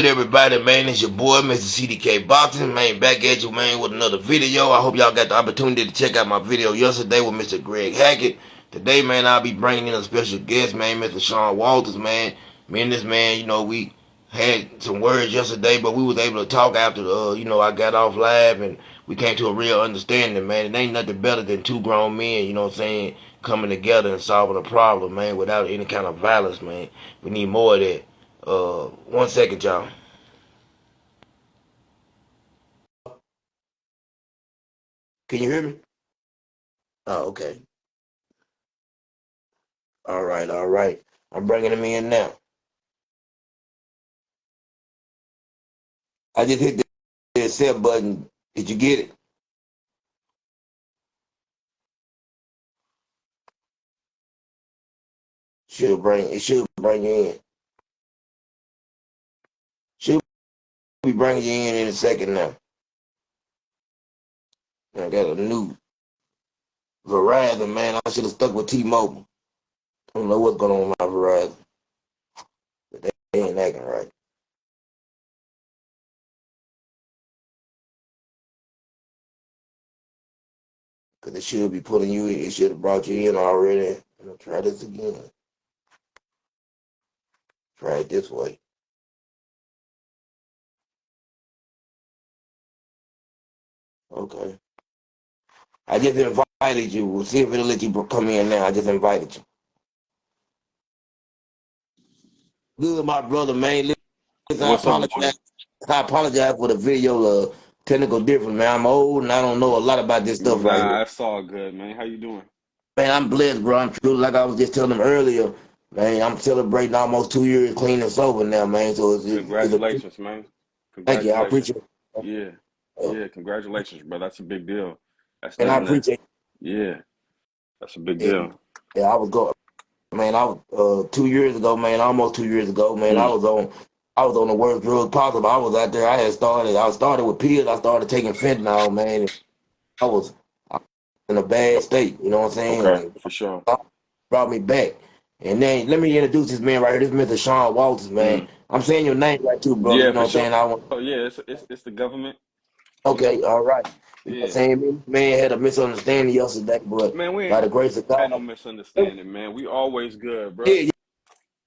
good, everybody, man? It's your boy, Mr. CDK Boxing, man. Back at you, man, with another video. I hope y'all got the opportunity to check out my video yesterday with Mr. Greg Hackett. Today, man, I'll be bringing in a special guest, man, Mr. Shaun Walters, man. Me and this man, we had some words yesterday, but we was able to talk after, I got off live and we came to a real understanding, man. It ain't nothing better than two grown men, you know what I'm saying, coming together and solving a problem, man, without any kind of violence, man. We need more of that. 1 second, y'all. Can you hear me? Oh, okay. All right, all right. I'm bringing him in now. I just hit the accept button. Did you get it? It should bring you in. Should be bringing you in a second now. I got a new Verizon, man. I should have stuck with T-Mobile. I don't know what's going on with my Verizon, but they ain't acting right. Cause it should be pulling you in. It should have brought you in already. I'm gonna try this again. Try it this way. Okay. I just invited you. We'll see if it'll let you come in now. I just invited you. Good, my brother, man. Listen, What's up with you? I apologize for the video technical difference, man. I'm old and I don't know a lot about this stuff right here. Nah, it's all good, man. How you doing? Man, I'm blessed, bro. I'm true. Like I was just telling them earlier, man, I'm celebrating almost 2 years clean and sober now, man. So it's a Congratulations, man. thank you. I Congratulations. appreciate it. Yeah, Uh, yeah. Congratulations, bro. That's a big deal. That's and I nothing that. appreciate Yeah, that's a big it. deal. Yeah, I was going, man. I was 2 years ago, man. Almost 2 years ago, man. Mm, I was on the worst drug possible. I was out there. I started with pills. I started taking fentanyl, man. I was in a bad state. You know what I'm saying? okay, And for sure. God brought me back. And then let me introduce this man right here. This is Mr. Shaun Walters, man. Mm, I'm saying your name right too, brother. yeah, You know for what I'm sure. saying? I want. Yeah, it's the government. You know. Okay, all right. You know what I'm Yeah, saying? Me and this man had a misunderstanding yesterday, but man. We by ain't the grace of had no God, misunderstanding, man. We always good, bro. yeah,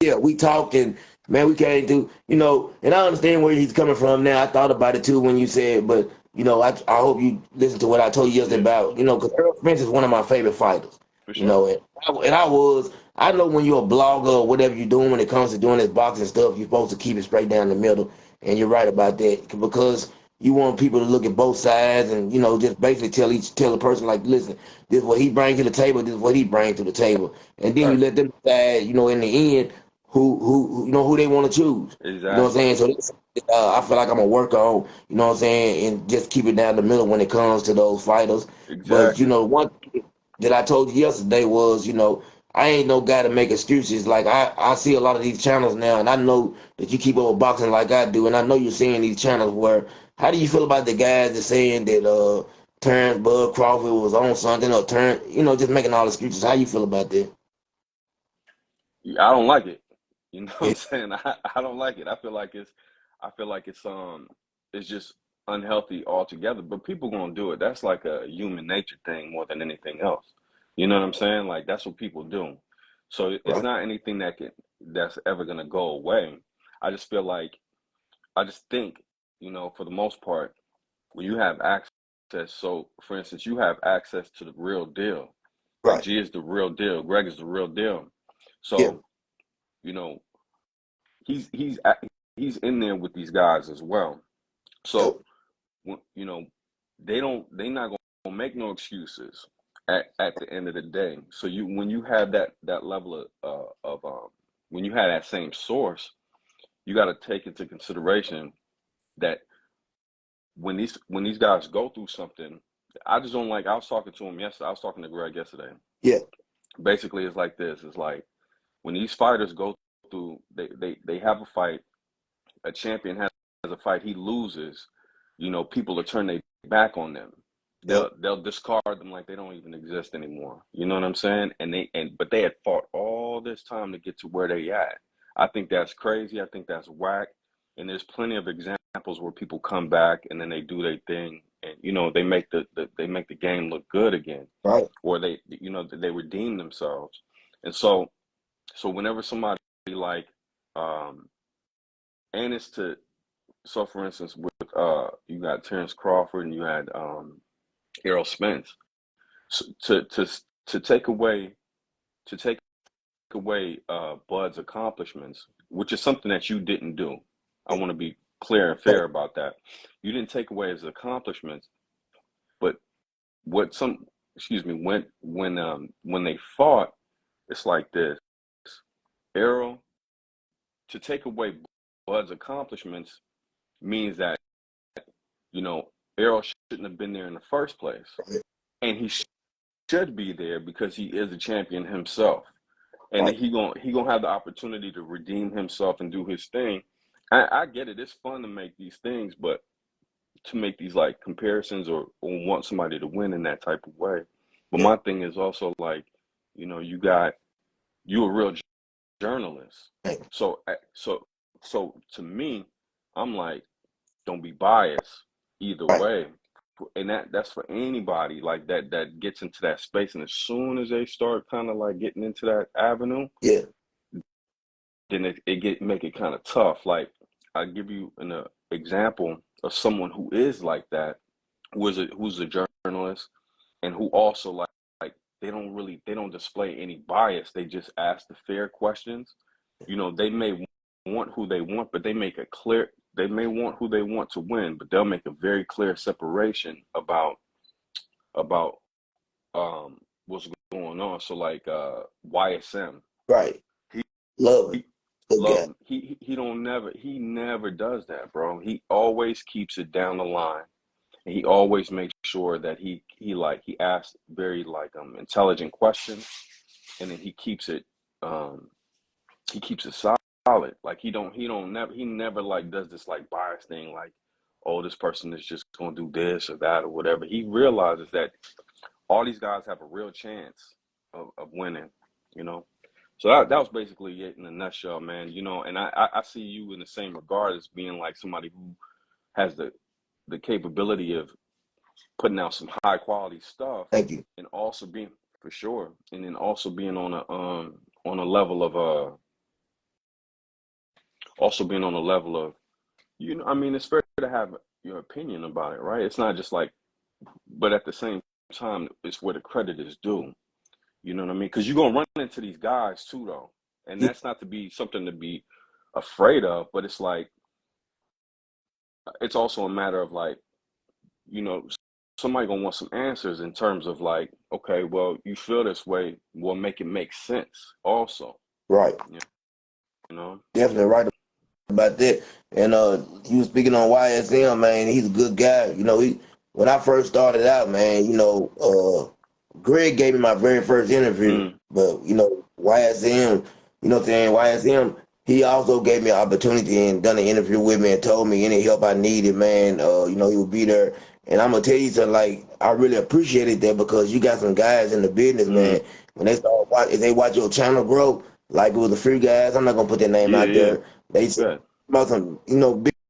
yeah, we talked and man, we came to, and I understand where he's coming from now. I thought about it too when you said, but I hope you listen to what I told you yesterday Yeah, about, because Earl Spence is one of my favorite fighters, for sure. I know when you're a blogger or whatever you're doing when it comes to doing this boxing stuff, you're supposed to keep it straight down the middle, and you're right about that because you want people to look at both sides and just basically tell a person like, listen, this is what he brings to the table, this is what he brings to the table, and then you Right. let them decide, in the end who they want to choose. You know what I'm Exactly. saying? So I feel like I'm gonna work on, you know what I'm saying, and just keep it down the middle when it comes to those fighters. But Exactly. one thing that I told you yesterday was, I ain't no guy to make excuses. Like I see a lot of these channels now, and I know that you keep up with boxing like I do, and I know you're seeing these channels where. How do you feel about the guys that saying that Terrence Bud Crawford was on something or just making all excuses? How you feel about that? Yeah, I don't like it. You know what Yeah, I'm saying? I don't like it. I feel like it's just unhealthy altogether. But people gonna do it. That's like a human nature thing more than anything else. You know what I'm saying? Like that's what people do. So it's right, not anything that's ever gonna go away. I just feel like I just think, for the most part, when you have access, so for instance, you have access to the real deal. Like right, G is the real deal, Greg is the real deal. yeah, So, you know, he's he's at, he's in there with these guys as well. yeah, So they not gonna make no excuses at the end of the day. So when you have that level of when you have that same source, you got to take into consideration that when these guys go through something, I just don't like. I was talking to him yesterday. I was talking to Greg yesterday. yeah, Basically, it's like this. It's like when these fighters go through, they have a fight. A champion has a fight, he loses, people will turn their back on them. yeah. They'll discard them like they don't even exist anymore. You know what I'm saying? But they had fought all this time to get to where they at. I think that's crazy. I think that's whack. And there's plenty of examples where people come back and then they do their thing, and they make the game look good again, Right. or they redeem themselves. And so whenever somebody like, and it's to so for instance with you got Terrence Crawford and you had Errol Spence. So to take away to take away Bud's accomplishments, which is something that you didn't do. I want to be clear and fair about that. You didn't take away his accomplishments, but what some excuse me when they fought, it's like this. Errol, to take away Bud's accomplishments means that Errol shouldn't have been there in the first place, and he should be there because he is a champion himself, and Right. he gonna have the opportunity to redeem himself and do his thing. I get it; it's fun to make these things, but to make these like comparisons or want somebody to win in that type of way. But Yeah. my thing is also like, you a real journalist, Right. so to me, I'm like, don't be biased either Right. way. And that's for anybody like that gets into that space, and as soon as they start kind of like getting into that avenue, Yeah. then make it kind of tough. Like, I'll give you an example of someone who is like that, who's a journalist, and who also like they don't display any bias. They just ask the fair questions. They may want who they want, but they may want who they want to win, but they'll make a very clear separation about what's going on. So like YSM, Right. he Love him. he Good love guy. him. He never does that, bro. He always keeps it down the line. And he always makes sure that he asks very like intelligent questions, and then um he keeps it solid. Like he never like does this like bias thing, like, oh, this person is just gonna do this or that or whatever. He realizes that all these guys have a real chance of winning, you know. So that was basically it in a nutshell, man. And I see you in the same regard as being like somebody who has the capability of putting out some high quality stuff, Thank you. and also being, for sure, and then also being on a level of also being on a level of, I mean, it's fair to have your opinion about it, right? It's not just like, but at the same time, it's where the credit is due. You know what I mean? Because you're gonna run into these guys too, though, and Yeah. that's not to be something to be afraid of, but it's like, it's also a matter of like, you know, somebody gonna want some answers in terms of like, okay, well, you feel this way, well, make it make sense also, Right. you know. Definitely right about that. And he was speaking on YSM, man. He's a good guy. He when I first started out, man, Greg gave me my very first interview. Mm, But YSM, what I'm saying, YSM, he also gave me an opportunity and done an interview with me and told me any help I needed, man, he would be there. And I'm gonna tell you something, like I really appreciated that because you got some guys in the business, man. mm, When if they watch your channel grow, like it was a few guys, I'm not gonna put their name yeah, out yeah, there. They said good. about some,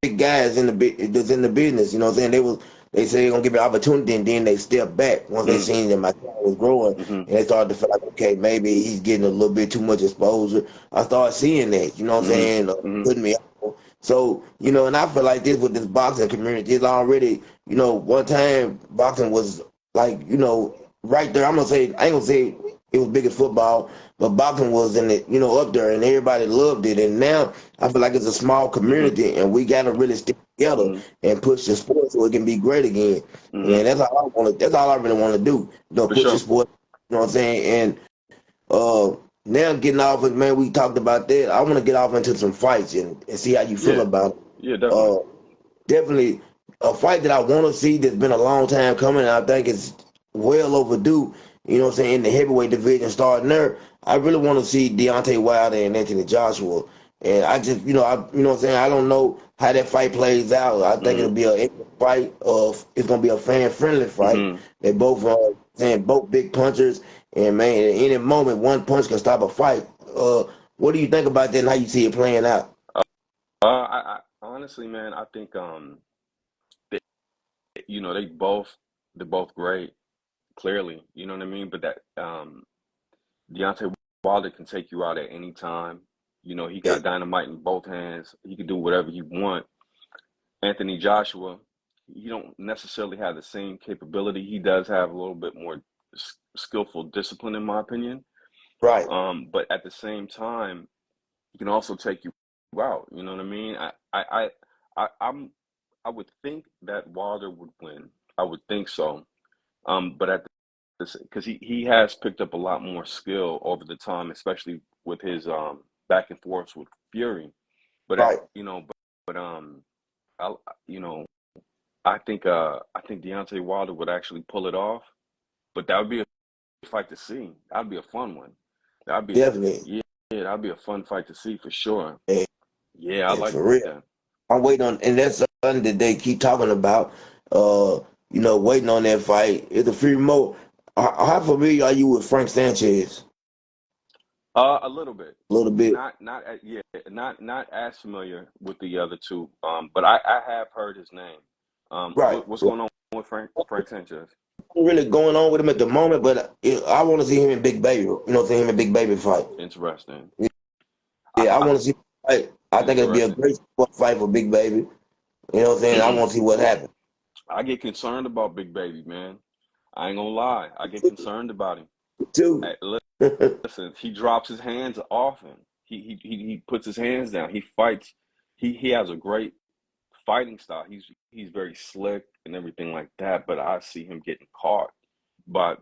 big guys that's in the business. You know what I'm saying? They say they're gonna give me an opportunity, and then they step back once they Mm, seen that my channel was growing, mm-hmm, and they started to feel like, okay, maybe he's getting a little bit too much exposure. I started seeing that. You know what I'm mm-hmm, saying? mm-hmm, Putting me on. So and I feel like this with this boxing community is already. One time boxing was like, right there. I'm gonna say I ain't gonna say it was big as football, but boxing was in it, up there, and everybody loved it. And now I feel like it's a small mm-hmm, community, and we gotta really stick together mm-hmm, and push the sport so it can be great again. mm-hmm, And that's all I want to. That's all I really want to do. for Push the sure. sport. You know what I'm saying? And uh, now getting off of, man, we talked about that. I want to get off into some fights and see how you feel Yeah, about it. yeah, definitely. Uh, Definitely a fight that I want to see that's been a long time coming. And I think it's well overdue. You know what I'm saying? In the heavyweight division starting there, I really want to see Deontay Wilder and Anthony Joshua. And I just, you know what I'm saying? I don't know how that fight plays out. I think it'll Mm-hmm, be a fight. It's gonna be a fan friendly fight. mm-hmm. They both, saying both big punchers, and man, at any moment one punch can stop a fight. What do you think about that and how you see it playing out? I honestly, man, I think they, they're both great, clearly. You know what I mean? But that Deontay Wilder can take you out at any time. You know, he Yeah, got dynamite in both hands. He can do whatever he want. Anthony Joshua, he don't necessarily have the same capability. He does have a little bit more skillful discipline, in my opinion. right, But at the same time, he can also take you out. You know what I mean? I'm I would think that Wilder would win. I would think so. But at this, because he has picked up a lot more skill over the time, especially with his back and forth with Fury. But right. but I you know I think Deontay Wilder would actually pull it off. But that would be a fight to see. That'd be a fun one. That'd be Definitely. yeah, that'd be a fun fight to see for sure. And, Yeah, I and like for real. that. I'm waiting on, and that's something that they keep talking about. Waiting on that fight. It's a free remote. How familiar are you with Frank Sanchez? A little bit. A little bit. Yeah, not as familiar with the other two. But I have heard his name. Right. What's Right. going on with Frank Sanchez? Nothing really going on with him at the moment, but I want to see him in Big Baby. See him in Big Baby fight. Interesting. Yeah, I I want to see him fight. I think it'd be a interesting. great fight for Big Baby. You know what I'm saying? I want to see what happens. I get concerned about Big Baby, man. I ain't gonna lie. I get concerned about him. Too. Hey, listen, he drops his hands often. He puts his hands down. He fights. He has a great fighting style. He's very slick and everything like that. But I see him getting caught by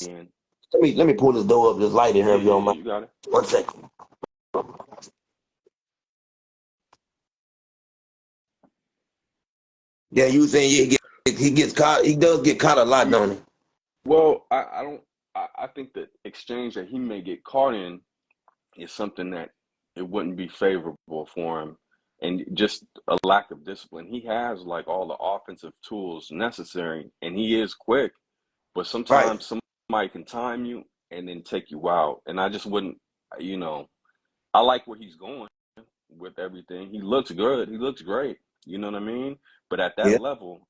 being. Let me pull this door up, this light in here Yeah, if you yeah, don't yeah. mind. You got it. 1 second. Yeah, you were saying he gets caught. He does get caught a lot, He, don't he? well, I don't. I think the exchange that he may get caught in is something that it wouldn't be favorable for him, and just a lack of discipline. He has like all the offensive tools necessary, and he is quick. But Right. sometimes somebody can time you and then take you out, and I just wouldn't. You know, I like where he's going with everything. He looks good. He looks great. You know what I mean? But at that Yeah. level,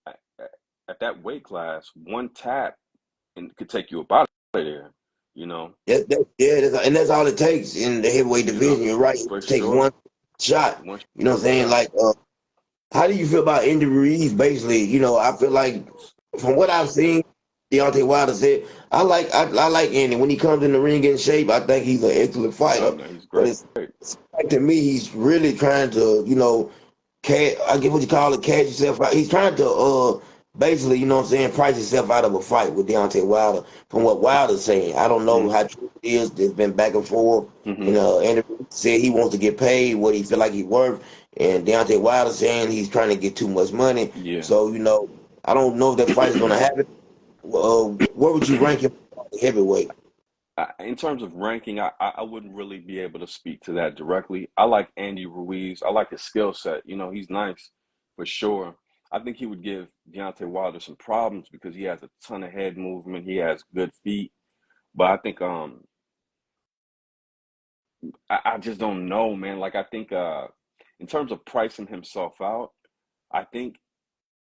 at that weight class, one tap and could take you up out of there. You know? And that's all it takes in the heavyweight division. Yep, You're right. for It takes sure. one shot. One You know what I'm saying? shot. Like, how do you feel about Andy Ruiz? Basically, I feel like from what I've seen, Deontay Wilder said, I like Andy when he comes in the ring in shape. I think he's an excellent Oh fighter. no, he's But great. it's like to me, he's really trying to, I get what you call it, cash yourself out. He's trying to basically, you know what I'm saying, price himself out of a fight with Deontay Wilder. From what Wilder's saying, I don't know Mm-hmm. how true it is. There's been back and forth. Mm-hmm. And said he wants to get paid what he feel like he's worth, and Deontay Wilder saying he's trying to get too much money. Yeah. So I don't know if that fight is going to happen. Where would you rank him heavyweight? In terms of ranking, I wouldn't really be able to speak to that directly. I like Andy Ruiz. I like his skill set. You know, he's nice for sure. I think he would give Deontay Wilder some problems because he has a ton of head movement. He has good feet. But I think I just don't know, man. Like I think in terms of pricing himself out, I think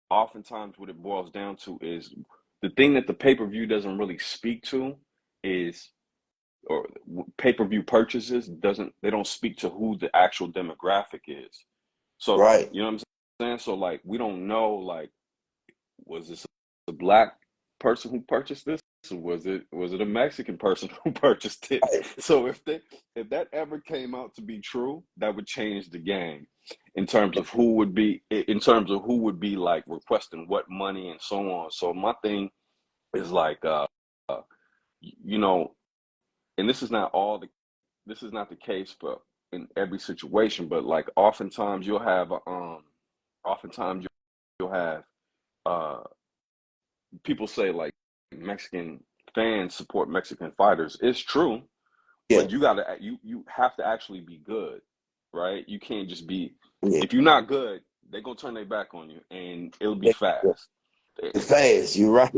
oftentimes what it boils down to is the thing that the pay-per-view doesn't really speak to is or pay-per-view purchases doesn't they don't speak to who the actual demographic is. So, Right. you know what I'm saying? So like we don't know like was this a black person who purchased this? Or was it a Mexican person who purchased it? So if that ever came out to be true, that would change the game in terms of who would be like requesting what money and so on. So my thing is like uh you know, and this is not the case for in every situation, but like oftentimes you'll have uh people say like Mexican fans support Mexican fighters. It's true, Yeah. but you have to actually be good, right? You can't just be Yeah. if you're not good, they're gonna turn their back on you and it'll be Yeah. fast. Eh, It's fast. You're right.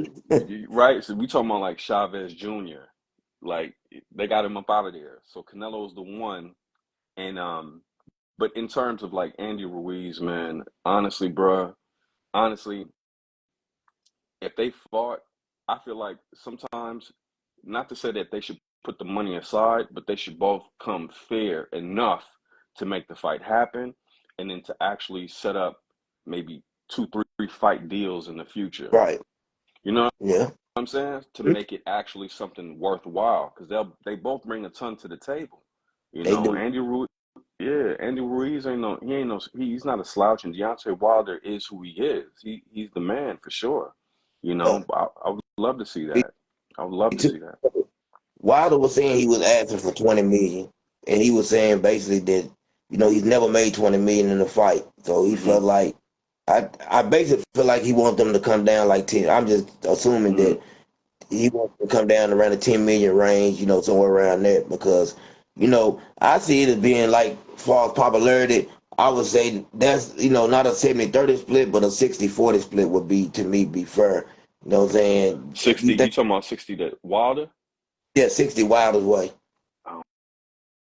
Right? So we talking about like Chavez Jr. Like they got him up out of there. So Canelo's the one and But in terms of like Andy Ruiz, man, honestly, bruh, honestly, if they fought, I feel like sometimes, not to say that they should put the money aside, but they should both come fair enough to make the fight happen, and then to actually set up maybe two, three fight deals in the future. Right. You know what Yeah. I'm saying? To make it actually something worthwhile, because they both bring a ton to the table. You They know, do. Andy Ruiz. Yeah, Andy Ruiz he's not a slouch, and Deontay Wilder is who he is. He's the man for sure. You Yeah. know, I would love to see Me that. I would love to too. see that. Wilder was saying he was asking for 20 million, and he was saying basically that he's never made 20 million in a fight, so he Hmm. felt like I basically feel like he wants them to come down like 10. I'm just assuming Hmm. that he wants to come down around the 10 million range, somewhere around that because I see it as being like far as popularity. I would say that's not a 70-30 split, but a 60-40 split would be to me be fair. You know what I'm saying? If you 60. think You talking about 60 to Wilder? yeah, 60 Wilder's way. I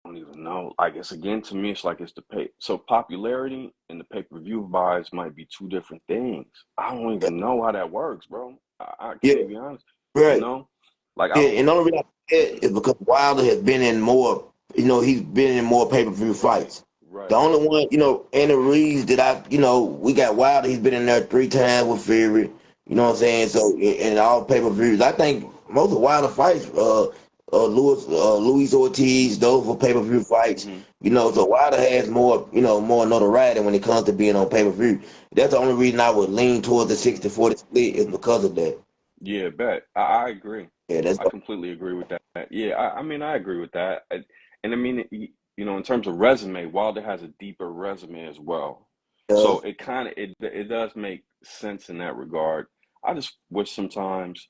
don't even know. I guess again, to me, it's like it's the pay. So popularity and the pay-per-view buys might be two different things. I don't Yeah, even know how that works, bro. I yeah, can't even be honest. You right. know, like I Yeah, don't. and the only reason I say that is because Wilder has been in more, he's been in more pay-per-view Right, fights. The right. only one, Andy Reeves that we got Wilder. He's been in there 3 times with Fury. You know what I'm Hmm. saying? So in all pay-per-views, I think most of Wilder fights, Luis Ortiz, those were pay-per-view fights. Hmm. So Wilder has more, more notoriety when it comes to being on pay-per-view. That's the only reason I would lean towards the Hmm. 60-40 split is because of that. Yeah, bet. I agree. Yeah, that's I completely agree with that. Yeah, I mean, I agree with that. And I mean, in terms of resume, Wilder has a deeper resume as well. So does. it kind of it does make sense in that regard. I just wish sometimes,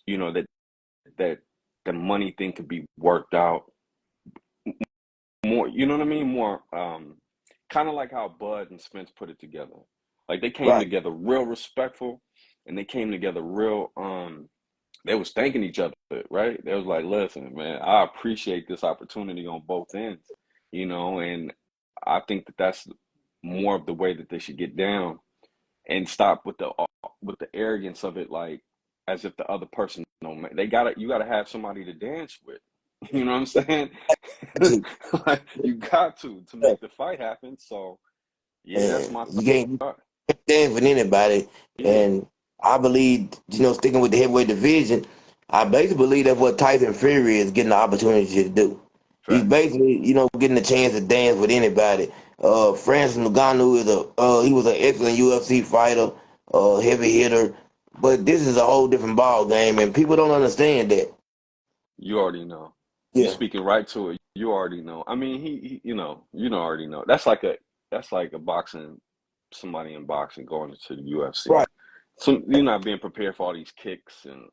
that that the money thing could be worked out more, you know what I mean? More kind of like how Bud and Spence put it together. Like they came Right. together real respectful, and they came together real they was thanking each other, right? They was like, listen, man, I appreciate this opportunity on both ends, and I think that that's more of the way that they should get down and stop with the arrogance of it, like as if the other person don't you gotta have somebody to dance with. You know what I'm saying? To, Like you got to make the fight happen. So yeah, that's and my you can't thought. stand with anybody. Yeah, And I believe, sticking with the heavyweight division, I basically believe that's what Tyson Fury is getting the opportunity to do. He's facts. basically, getting the chance to dance with anybody. Francis Ngannou he was an excellent UFC fighter, heavy hitter, but this is a whole different ball game, and people don't understand that. You already know. You Yeah, speaking right to it. You already know. I mean, already know. That's like a boxing, somebody in boxing going into the UFC. right. So you're not being prepared for all these kicks and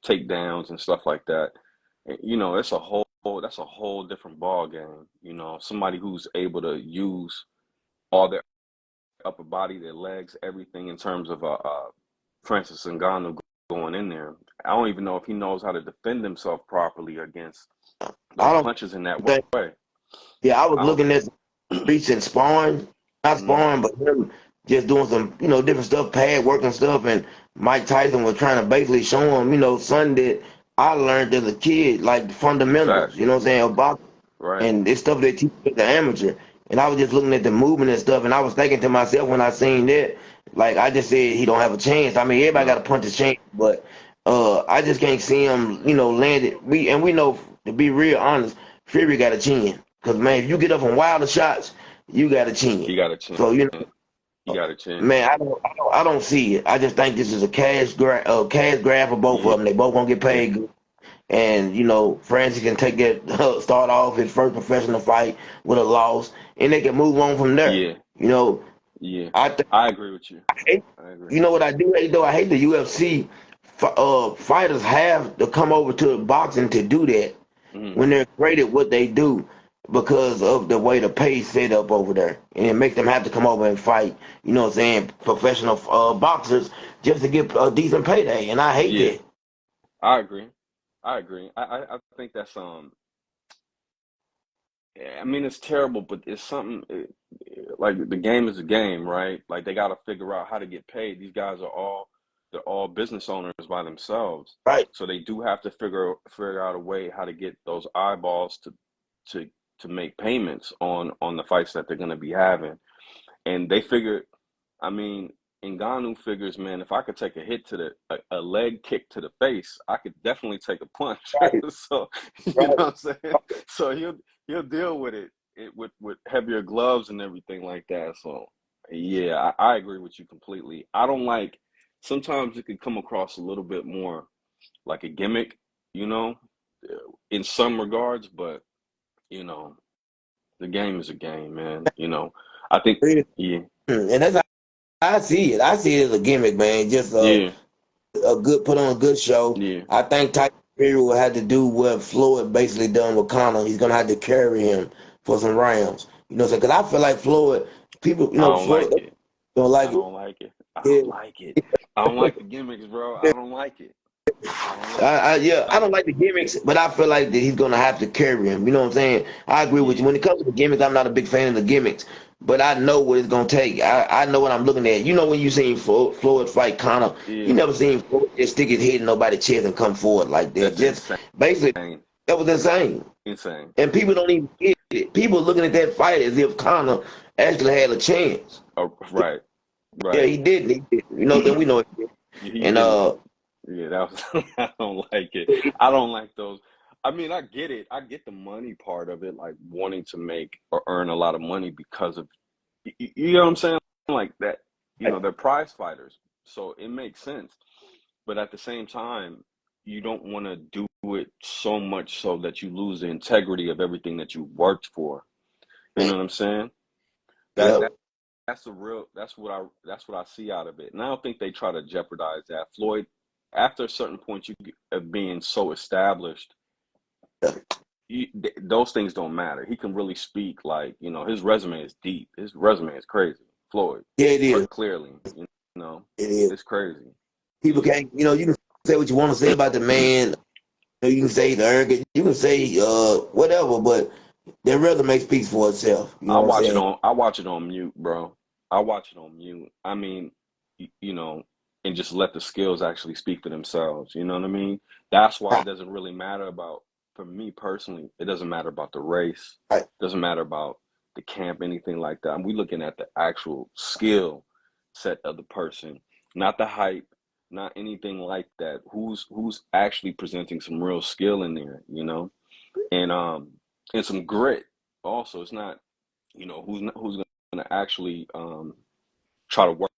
takedowns and stuff like that. It's a whole that's a whole different ball game. Somebody who's able to use all their upper body, their legs, everything in terms of Francis Ngannou going in there. I don't even know if he knows how to defend himself properly against I those don't punches in that think. way. Yeah, I was I don't. looking at recent sparring, not Mhm. sparring, but him just doing some, different stuff, pad work and stuff. And Mike Tyson was trying to basically show him, something that I learned as a kid, like the fundamentals, Facts. you know what I'm saying, about Right. and it's stuff they teach the amateur. And I was just looking at the movement and stuff, and I was thinking to myself when I seen that, like I just said, he don't have a chance. I mean, everybody got No. to punch his chance, but I just can't see him, land it. We know to be real honest, Fury got a chin. Cause man, if you get up on wilder shots, you got a chin. He got a chance. So He got a chance. man, I don't see it. I just think this is a cash grab for both of Yeah. them. They both gonna get paid good. And Francis can take that start off his first professional fight with a loss, and they can move on from there. Yeah. You know, Yeah. I think I agree with you. I hate. I agree. You know what I do hate though? I hate the UFC. Fighters have to come over to boxing to do that Hmm. when they're great at what they do because of the way the pay set up over there, and it makes them have to come over and fight. You know what I'm saying? Professional boxers just to get a decent payday, and I hate Yeah. that. I agree. I agree. I think that's I mean, it's terrible, but it's something like the game is a game, right? Like they got to figure out how to get paid. These guys are they're all business owners by themselves, Right. so they do have to figure out a way how to get those eyeballs to to make payments on the fights that they're going to be having. And they figured, I mean, Ngannou figures, man, if I could take a hit to a leg kick to the face, I could definitely take a punch. Right. So you know Right. what I'm saying? So he'll deal with it with heavier gloves and everything like that. So yeah, I agree with you completely. I don't like sometimes it can come across a little bit more like a gimmick, you know, in some regards, but you know, the game is a game, man. You know, I think yeah, And that's how I see it. I see it as a gimmick, man. Just yeah, a good put on a good show. yeah. I think Tyson Fury will have to do what Floyd basically done with Conor. He's gonna have to carry him for some rounds. You know, because I feel like Floyd, people, I don't Floyd like it. don't I like it. don't like it. I Yeah, don't like it. I don't like the gimmicks, bro. I don't like it. I don't like it. yeah, I Like, don't like the gimmicks, but I feel like that he's gonna have to carry him. You know what I'm saying? I agree with you. yeah, When it comes to the gimmicks, I'm not a big fan of the gimmicks, but I know what it's gonna take. I know what I'm looking at. You know, when you seen Floyd fight Conor, you yeah. never seen Floyd just stick his head in nobody's chest and come forward like that. That's Just insane. basically, that was insane. Insane. And people don't even get it. People looking at that fight as if Conor actually had a chance. Oh, right, Yeah, right. he did. He did. You know, then we know it. He And didn't. Yeah, that was. I don't like it. I don't like those. I mean, I get it. I get the money part of it, like wanting to make or earn a lot of money because of, you know what I'm saying? Like that, you know, they're prize fighters, so it makes sense. But at the same time, you don't want to do it so much so that you lose the integrity of everything that you worked for. You know man, what I'm saying? That yep. that that's the real. That's what I see out of it. And I don't think they try to jeopardize that. Floyd, after a certain point, of being so established, those things don't matter. He can really speak. Like, you know, his resume is deep. His resume is crazy. Floyd, Yeah, it is. clearly, you know, It is. it's crazy. People Yeah. can't, you can say what you want to say about the man. You can say the arrogant. You can say whatever, but their resume speaks for itself. You know what I'm saying? I watch it on mute, bro. I watch it on mute. I mean, you know, and just let the skills actually speak for themselves. You know what I mean? That's why it Right, doesn't really matter about, for me personally, it doesn't matter about the race. right. It doesn't matter about the camp, anything like that. We looking at the actual skill set of the person, not the hype, not anything like that. Who's actually presenting some real skill in there, you know? And some grit also. It's not, you know, who's going to actually try to work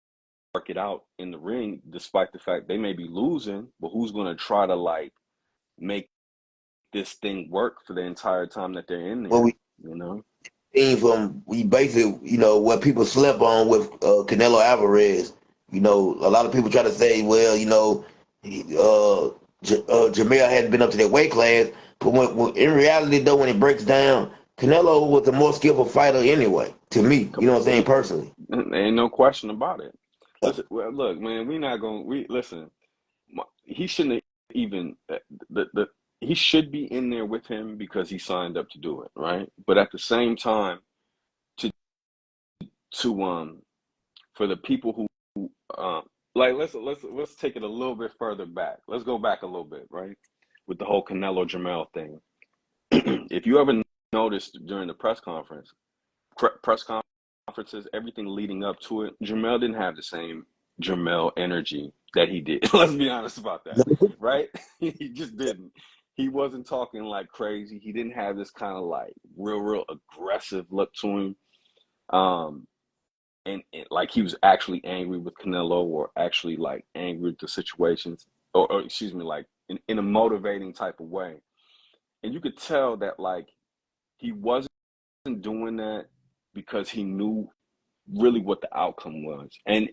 it out in the ring, despite the fact they may be losing, but who's going to try to like make this thing work for the entire time that they're in What there, we you know? seen from we basically, what people slept on with Canelo Alvarez. A lot of people try to say, well, Jamel hadn't been up to that weight class, but when in reality, though, when it breaks down, Canelo was a more skillful fighter anyway. To me, you know what I'm saying He, personally. ain't no question about it. Listen, well, look, man, we not going. We listen. He shouldn't have even the he should be in there with him because he signed up to do it, right? But at the same time, to to for the people who like let's take it a little bit further back. Let's go back a little bit, right? With the whole Canelo Jamel thing. If you ever noticed during the press conferences, everything leading up to it, Jamel didn't have the same Jamel energy that he did. Let's be honest about that, right? He just didn't. He wasn't talking like crazy. He didn't have this kind of like real aggressive look to him. Um, and like he was actually angry with Canelo or actually like angry with the situations or excuse me, like in a motivating type of way. And you could tell that like he wasn't doing that because he knew really what the outcome was. And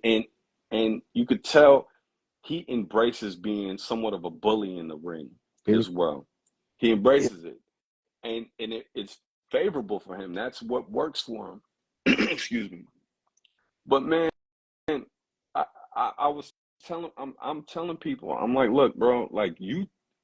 you could tell he embraces being somewhat of a bully in the ring Mhm. as well. He Yeah, embraces it. And it's favorable for him. That's what works for him. Excuse me. But man, I, I was I'm telling people, I'm like, look, bro, like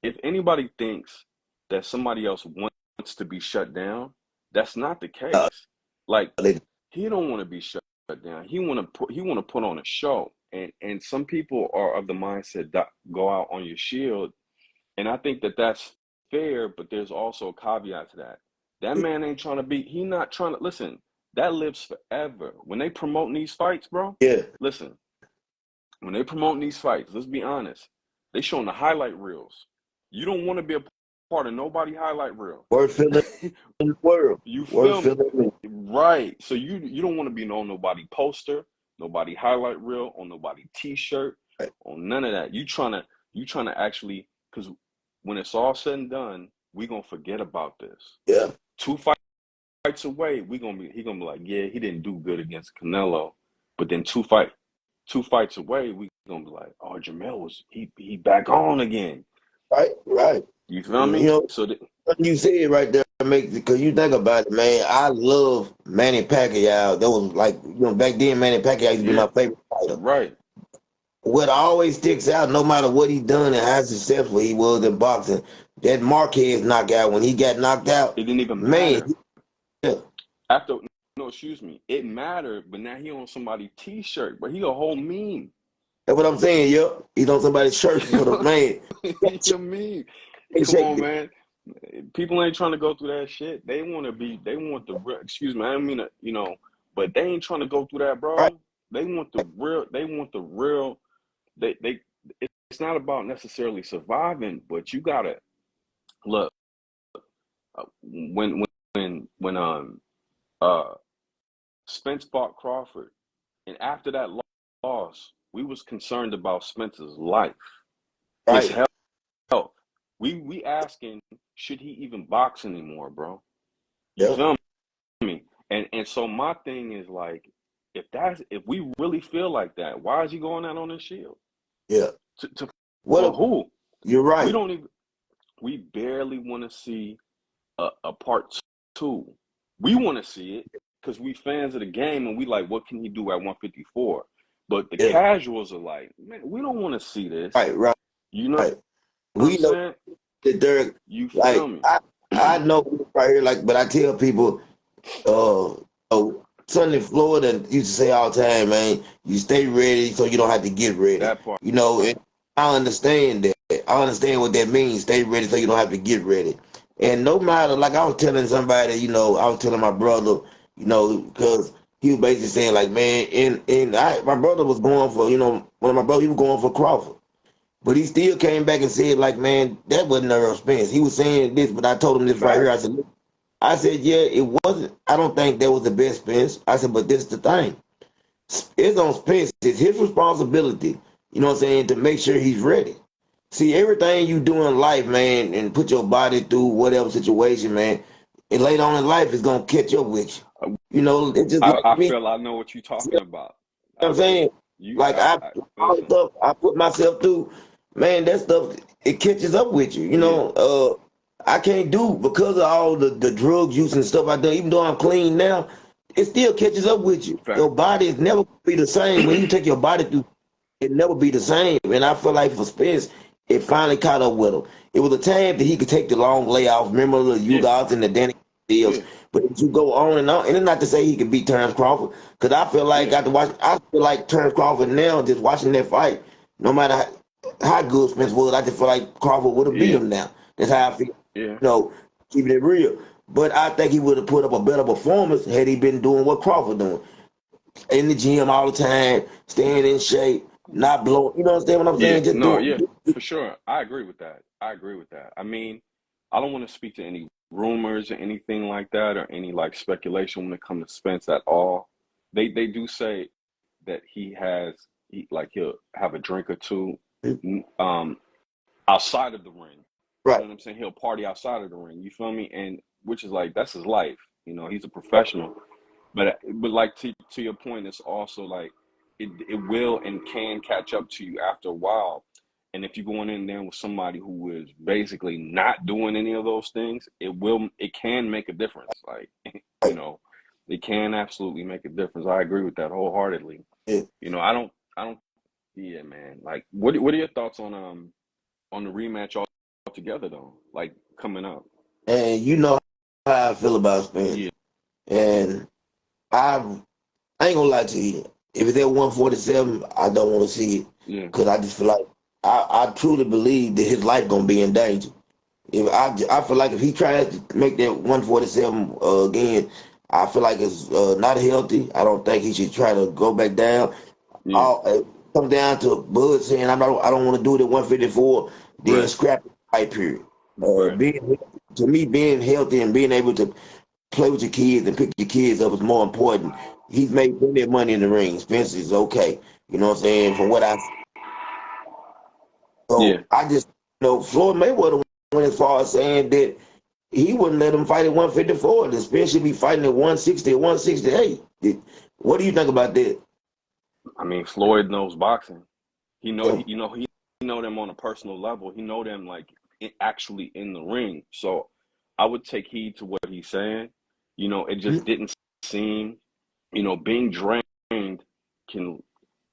if anybody thinks that somebody else wants to be shut down, That's not the Uh, case. Like, they- he don't want to be shut down. He want to put on a show. And some people are of the mindset that go out on your shield, and I think that that's fair, but there's also a caveat to that. That man ain't trying to be. He not trying to listen. That lives forever. When they promote these fights, bro. yeah, Listen, when they promote these fights, let's be honest. They showing the highlight reels. You don't want to be a part of nobody highlight reel. worst feeling in the world. You Worst feel me? feeling. Right. So you don't want to be on nobody poster, nobody highlight reel, on nobody t-shirt, Right. on none of that. You trying to actually, because when it's all said and done, we gonna forget about this. Yeah. Two fights away, he gonna be like, yeah, he didn't do good against Canelo, but then two fights away, we gonna be like, oh, Jamel he back on again. Right. Right. You feel You me? know, So what you said right there makes because you think about it, man. I love Manny Pacquiao. That was like back then, Manny Pacquiao used to be yeah, my favorite fighter. right. What always sticks out, no matter what he done and how successful he was in boxing, that Marquez knockout when he got knocked out, It didn't even man. matter. Yeah, After no, excuse me, it mattered, but now he on somebody's t-shirt, but he a whole meme. that's what I'm saying. Yo, he's on somebody's shirt for the man. He a meme. They Come shake on, it. man. People ain't trying to go through that shit. They want the real, excuse me, I don't mean to, but they ain't trying to go through that, Right. bro. They want the real, they it's not about necessarily surviving, but you gotta look, when uh Spence fought Crawford, and after that loss, we was concerned about Spence's life, his Right. health. We asking, should he even box anymore, bro? You Yeah. feel me? And so my thing is like, if we really feel like that, why is he going out on his shield? Yeah. To What? for who? You're We right. don't even. We barely want to see a part two. We want to see it because we fans of the game and we like, what can he do at 154? But the Yeah. casuals are like, man, we don't want to see this. Right. Right. You know Right. what I'm We know saying? that Derek. You feel Like me? I know right here. Like, but I tell people, Sunday Florida used to say all the time, man, you stay ready so you don't have to get ready. That part. And I understand that. I understand what that means. Stay ready so you don't have to get ready. And no matter, like I was telling somebody, I was telling my brother, because he was basically saying, like, man, my brother was going for, one of my brothers, he was going for Crawford. But he still came back and said, like, man, that wasn't Earl Spence. He was saying this, but I told him this right here. Facts. I said, yeah, it wasn't. I don't think that was the best Spence. I said, but this is the thing. It's on Spence. It's his responsibility, you know what I'm saying, to make sure he's ready. See, everything you do in life, man, and put your body through whatever situation, man, and later on in life, it's going to catch up with you. It's just like I me. feel I know what you're talking about. What I'm saying, like all the Listen. stuff I put myself through, man, that stuff it catches up with you. Yeah. I can't do because of all the drug use and stuff I done. Even though I'm clean now, it still catches up with you. Your Fact. body is never gonna be the same when you take your body through. It never be the same. And I feel like for Spence, it finally caught up with him. It was a time that he could take the long layoff. Remember the Yeah. Ugars and the Danny deals. Yeah. But as you go on, and it's not to say he could beat Terrence Crawford, because Yeah. I feel like Terrence Crawford now, just watching that fight, no matter how good Spence was, I just feel like Crawford would have beat Yeah. him now. That's how I feel, Yeah. keeping it real. But I think he would have put up a better performance had he been doing what Crawford doing. In the gym all the time, staying in shape, not blowing. You know what I'm Yeah. saying? Just No, doing. yeah, for sure. I agree with that. I agree with that. I mean, I don't want to speak to any rumors or anything like that or any like speculation when it comes to Spence at all. They do say that he'll have a drink or two um outside of the ring. You know Right. what I'm saying? He'll party outside of the ring. You feel me? And which is like that's his life. He's a professional. But like to your point, it's also like it will and can catch up to you after a while. And if you're going in there with somebody who is basically not doing any of those things, it can make a difference. Like, you know, it can absolutely make a difference. I agree with that wholeheartedly. Yeah. I don't yeah, man. Like what are your thoughts on the rematch altogether though? Like coming up. And how I feel about Spence, Yeah, and I I ain't gonna lie to you. If it's at 147, I don't want to see it yeah, because I just feel like I truly believe that his life gonna be in danger. If I feel like if he tries to make that 147 again, I feel like it's not healthy. I don't think he should try to go back down. yeah. All come down to Bud saying I don't want to do it at 154, then Right, scrap the fight period. right. Being to me, being healthy and being able to play with your kids and pick your kids up is more important. He's made plenty of money in the ring. Spence is okay. You know what I'm saying? From what I Yeah. so I just Floyd Mayweather went as far as saying that he wouldn't let him fight at 154. The Spence should be fighting at 160 or 168. What do you think about that? I mean, Floyd knows boxing. He know Yeah. he you know he know them on a personal level. He know them like actually in the ring. So I would take heed to what he's saying. It just didn't seem, being drained can,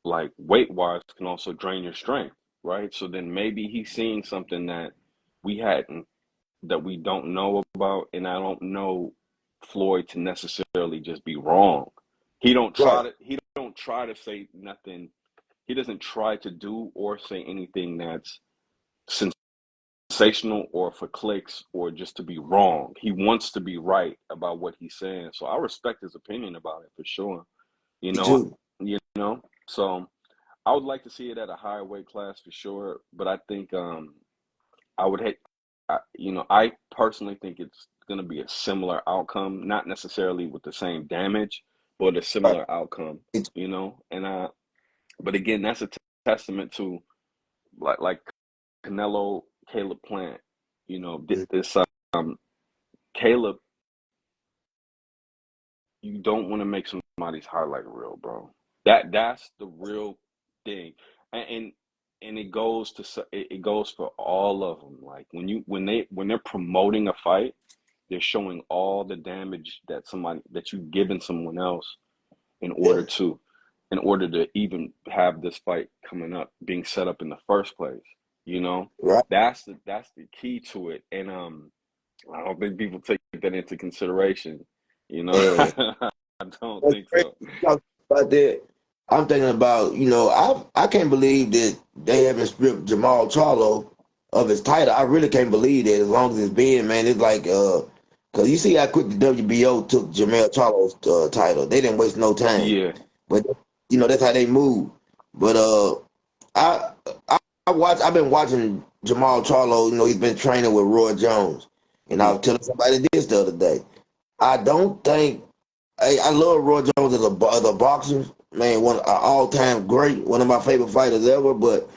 like, weight wise, can also drain your strength, right? So then maybe he's seeing something that we hadn't, that we don't know about, and I don't know Floyd to necessarily just be wrong. Right. He don't try to say nothing. He doesn't try to do or say anything that's sensational or for clicks or just to be wrong. He wants to be right about what he's saying. So I respect his opinion about it for sure. You Me know, too. so I would like to see it at a higher weight class for sure, but I think I would hate I personally think it's going to be a similar outcome, not necessarily with the same damage, but a Right. similar outcome, It's, and but again, that's a testament to, like Canelo, Caleb Plant. This Caleb, you don't want to make somebody's highlight reel, bro. That's the real thing, and it goes it goes for all of them. Like when they're promoting a fight, they're showing all the damage that you've given someone else in yeah. order to even have this fight coming up, being set up in the first place. You know, Right. that's the key to it, and I don't think people take that into consideration. And I don't what's think crazy so. about that, I'm thinking about, I can't believe that they haven't stripped Jamal Charlo of his title. I really can't believe that as long as it's been, man, it's like, because you see how quick the WBO took Jamal Charlo's title. They didn't waste no time. Yeah, But, that's how they move. But I, I, I've been watching Jamal Charlo, he's been training with Roy Jones. And I mm, was telling somebody this the other day. I don't think I love Roy Jones as a boxer, man, one all time great, one of my favorite fighters ever. But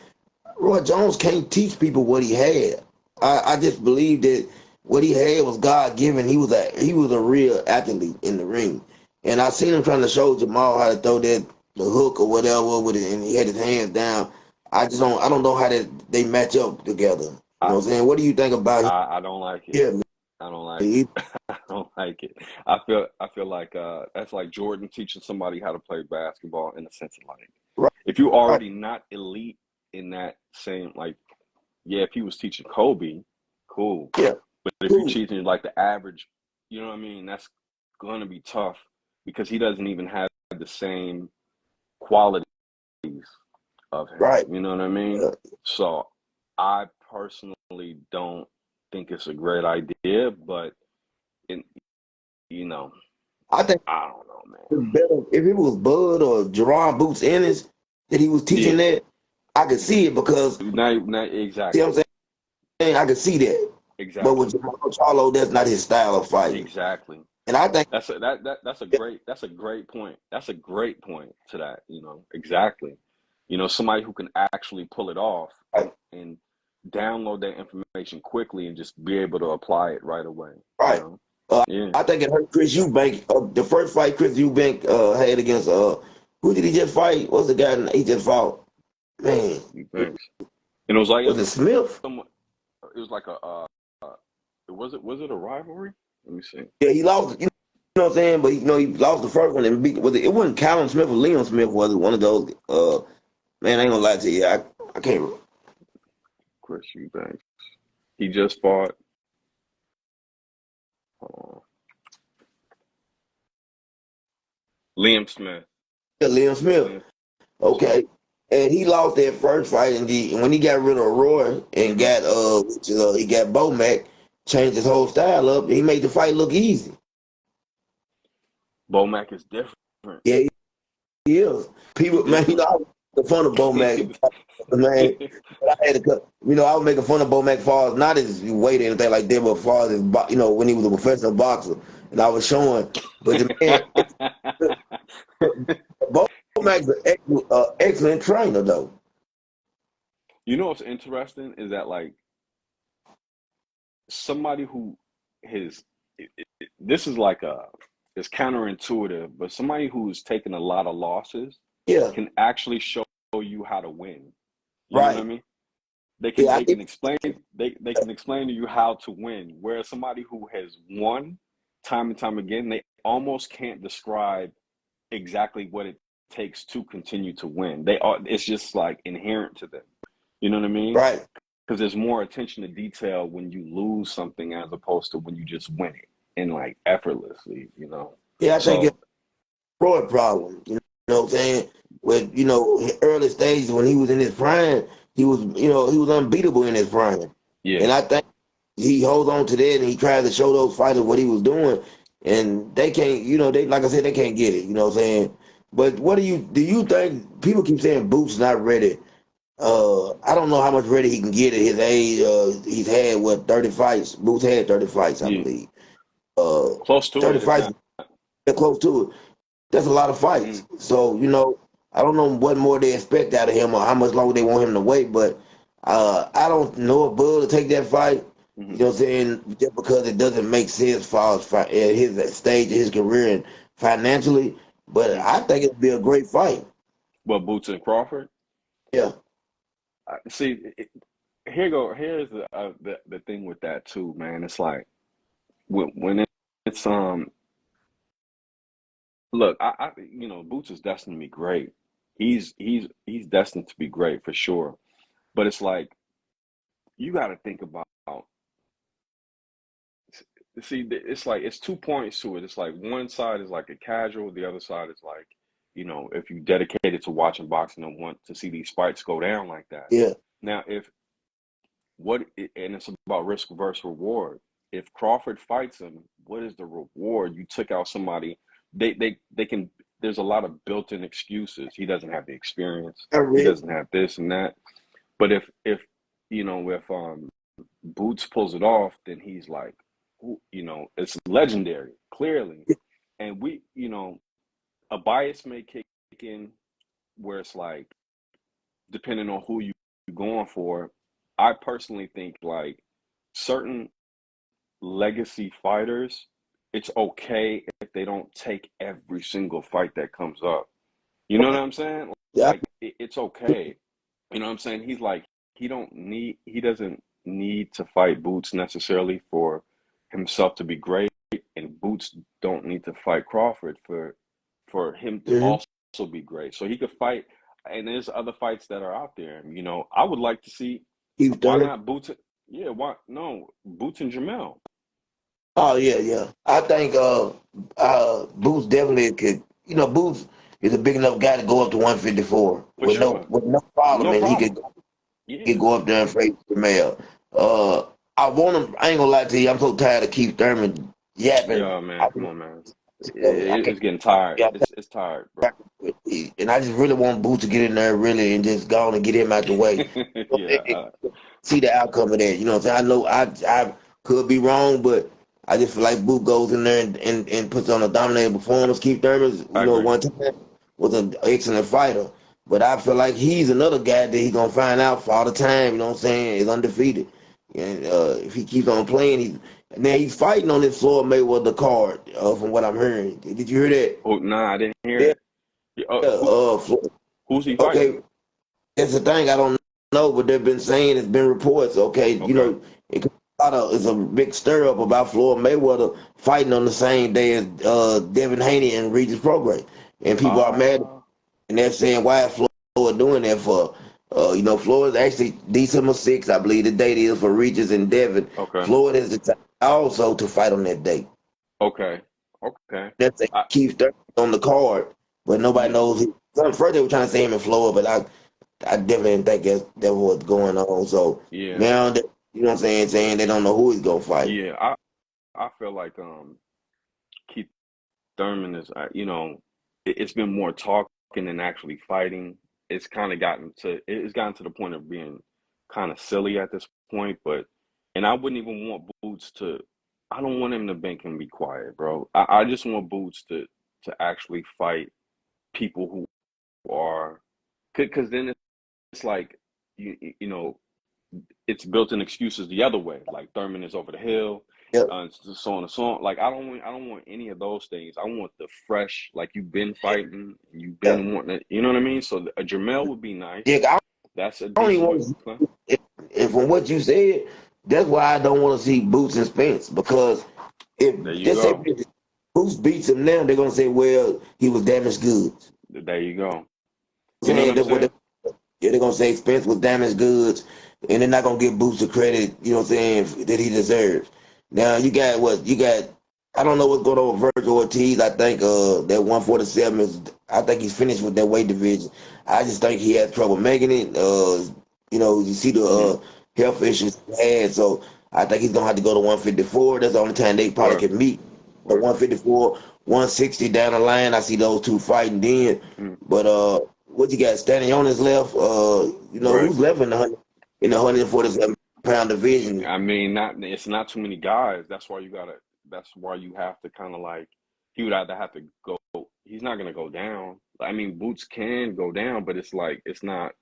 Roy Jones can't teach people what he had. I just believe that what he had was God given. He was a real athlete in the ring, and I seen him trying to show Jamal how to throw the hook or whatever with it, and he had his hands down. I don't know how they match up together. You know I what I'm saying? What do you think about him? I don't like it. Yeah, man. I don't like it. He- I don't like it. I feel like that's like Jordan teaching somebody how to play basketball, in the sense of, like, right, if you right, already not elite in that same, like, yeah, if he was teaching Kobe, cool. yeah, But if you're cool, teaching like the average, you know what I mean, that's gonna be tough because he doesn't even have the same qualities of him. right. You know what I mean? Uh, So I personally don't think it's a great idea, but in you know, I think I don't know, man. it's better if it was Bud or Jerron Boots Ennis that he was teaching Yeah, that. I could see it because not see what exactly, I'm saying. I could see that, but with exactly, Jamal Charlo, that's not his style of fighting. exactly. And I think That's a great point. That's a great point to that. Exactly. Somebody who can actually pull it off right, and download that information quickly and just be able to apply it right away. You right. know. Uh, Yeah. I think it hurt Chris Eubank. The first fight Chris Eubank had against who did he just fight? What's the guy he just fought? Man, Thanks. And it was like, was it Smith? somewhat. It was like uh was it a rivalry? Let me see. Yeah, he lost. You know what I'm saying? But he lost the first one and beat. It wasn't Callum Smith or Liam Smith? Was it one of those? Man, I ain't gonna lie to you. I can't. Chris Eubanks. He just fought. Hold on. Liam Smith. Yeah, Liam Smith. Liam Smith. Okay. And he lost that first fight, and when he got rid of Roy and Hmm. he got Bomac, changed his whole style up. He made the fight look easy. Bomac is different. Yeah, he is. He People, man, different. I was making fun of Bomac, man. But I had to cut. I was making fun of Bomac far as not his weight or anything like that, but far as his, when he was a professional boxer, and I was showing. But the man, Bomac's an excellent trainer, though. You know what's interesting is that like somebody who his this is like a it's counterintuitive, but somebody who's taken a lot of losses Yeah, can actually show you how to win. You know what I right. mean? Yeah, They can explain they can explain to you how to win. Whereas somebody who has won time and time again, they almost can't describe exactly what it takes to continue to win. They are it's just like inherent to them. You know what I mean? right. Because there's more attention to detail when you lose something as opposed to when you just win it and like effortlessly, you know. Yeah, I think it's So a Freud problem. You know what I'm saying? With early stages when he was in his prime, he was unbeatable in his prime, yeah, and I think he holds on to that and he tries to show those fighters what he was doing, and they can't. They like I said, they can't get it. You know what I'm saying? But what do you think? People keep saying Boots not ready. I don't know how much ready he can get at his age. He's had 30 fights. Boots had 30 fights, I yeah, believe. Uh, close to 30 it, if fights, not. they're close to it. That's a lot of fights. Mm-hmm, So, I don't know what more they expect out of him or how much longer they want him to wait, but I don't know if Bud will take that fight. mm-hmm, You know what I'm saying? Just because it doesn't make sense for at his stage of his career and financially. But mm-hmm. I think it'll be a great fight. But Boots and Crawford, Yeah. see, here's the thing with that too, man. It's like when it's look, Boots is destined to be great. He's destined to be great for sure. But it's like you got to think about. See, it's like it's 2 points to it. It's like one side is like a casual, the other side is like, if you dedicated to watching boxing and want to see these fights go down like that. Yeah. Now, if what and it's about risk versus reward. If Crawford fights him, what is the reward? You took out somebody. They can. There's a lot of built-in excuses. He doesn't have the experience. I He read. doesn't have this and that. But if Boots pulls it off, then he's like, it's legendary, clearly. And a bias may kick in where it's like, depending on who you're going for, I personally think like certain legacy fighters, it's okay if they don't take every single fight that comes up. You know what I'm saying? Yeah. Like it's okay. You know what I'm saying? He's like he doesn't need to fight Boots necessarily for himself to be great, and Boots don't need to fight Crawford for him to Mm-hmm. also be great. So he could fight, and there's other fights that are out there. I would like to see Keith why Thurman. not Boots? Yeah, why no Boots and Jamel Oh yeah, yeah. I think Boots definitely could. Boots is a big enough guy to go up to 154 for with no sure, with no problem, no and problem. he Yeah, could go up there and face the mayor. I want him. I ain't gonna lie to you. I'm so tired of Keith Thurman yapping. yeah, man. I, Come on, man. I can't. It's getting tired. Yeah, It's tired, bro. and I just really want Boots to get in there really and just go on and get him out the way. Yeah, See the outcome of that. You know what I'm saying? I know I could be wrong, but I just feel like Boot goes in there and puts on a dominating performance. Keith Thurman, I agree. one time was an excellent fighter. But I feel like he's another guy that he's gonna find out for all the time, you know what I'm saying, is undefeated. And if he keeps on playing, he's fighting on this Floyd Mayweather card, from what I'm hearing. Did you hear that? Oh, nah, I didn't hear Yeah, it. Yeah, yeah. Floyd, who's he fighting? okay, that's the thing. I don't know, but they've been saying it's been reports. Okay, Okay. it's a big stir up about Floyd Mayweather fighting on the same day as Devin Haney and Regis Prograis, and people are mad, Ah, and they're saying why is Floyd doing that for? Floyd is actually December 6th, I believe the date is for Regis and Devin. okay. Floyd is the time also to fight on that date. Okay. Okay. That's a I, Keith Thurman on the card, but nobody yeah, knows. First they were trying to say him in Florida, but I definitely didn't think that was going on. So yeah, now that you know what I'm saying they don't know who he's gonna fight. yeah. I feel like Keith Thurman is, it's been more talking than actually fighting. It's gotten to the point of being kind of silly at this point. But, and I wouldn't even want Boots to. I don't want him to bank and be quiet, bro. I just want Boots to actually fight people who are, because then it's like you know it's built-in excuses the other way. Like Thurman is over the hill, Yep, so on and so on. Like I don't want any of those things. I want the fresh, like you've been fighting, you've yeah, been wanting it. You know what I mean? So a Jamel would be nice. yeah. That's a I don't even decent want way. to Huh? see, and from what you said, that's why I don't want to see Boots and Spence because if There you just say go. Boots beats him now, they're gonna say, well, he was damaged goods. There you go. You know what Saying I'm that's what saying? yeah, they're gonna say Spence was damaged goods, and they're not gonna give Boots the credit, you know what I'm saying, that he deserves. Now you got what you got. I don't know what's going on with Virgil Ortiz. I think that 147 is. I think he's finished with that weight division. I just think he had trouble making it. You see the Hmm. health issues he had, so I think he's gonna have to go to 154. That's the only time they probably Word, can meet. So word. 154, 160 down the line. I see those two fighting then. Mm, But what you got standing on his left? right. Who's left in the 147-pound division? I mean, not it's not too many guys. That's why you gotta. That's why you have to kind of like. He would either have to go. He's not gonna go down. I mean, Boots can go down, but it's like it's not.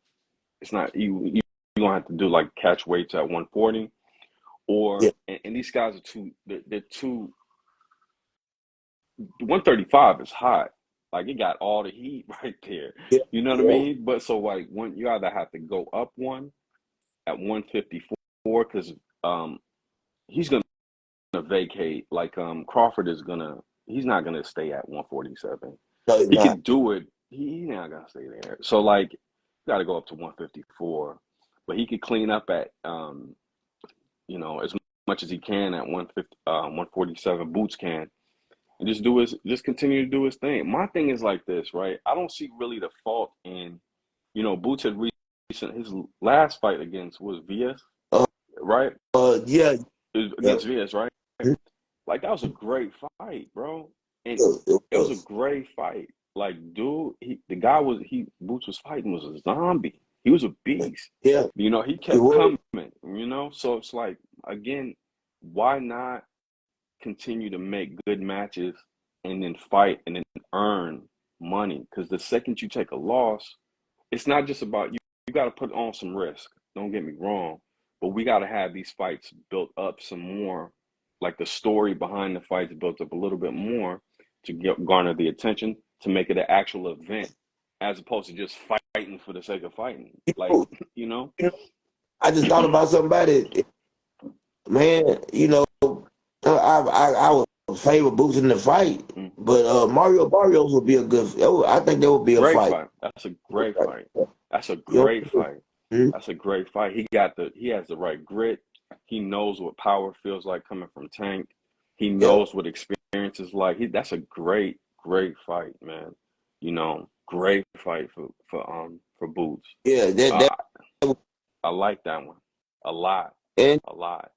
It's not you gonna have to do like catch weights at 140 Yeah, and these guys are too. They're too. 135 is hot. Like it got all the heat right there. yeah, You know what I yeah. mean? But so like one, you either have to go up one at 154 because he's gonna vacate. Like Crawford is gonna he's not gonna stay at 147. No, he's He not. could do it. He's not gonna stay there. So like got to go up to 154. But he could clean up at as much as he can at 150 147 Boots can and just continue to do his thing. My thing is like this, right? I don't see really the fault in Boots had recent his last fight against was VS, Uh, right? yeah, It was yeah, against VS, right? it Like that was a great fight, bro. And was. It it was a was. great fight. Like, dude, the guy Boots was fighting was a zombie. He was a beast. Yeah, He it kept was. coming, So it's like, again, why not continue to make good matches and then fight and then earn money? Because the second you take a loss, it's not just about you. You got to put on some risk. Don't get me wrong, but we got to have these fights built up some more, like the story behind the fights built up a little bit more to garner the attention to make it an actual event, as opposed to just fighting for the sake of fighting. You Like know, you know, you know, I just thought about somebody, man. I would favor Boots in the fight, Mm. but Mario Barrios would be a good. I think that would be a Great fight. fight. That's a great fight. That's a You great know, fight. hmm? That's a great fight. He has the right grit. He knows what power feels like coming from Tank. He Yeah, knows what experience is like. That's a great fight, man. Great fight for Boots. yeah. Uh, I like that one a lot, And a lot.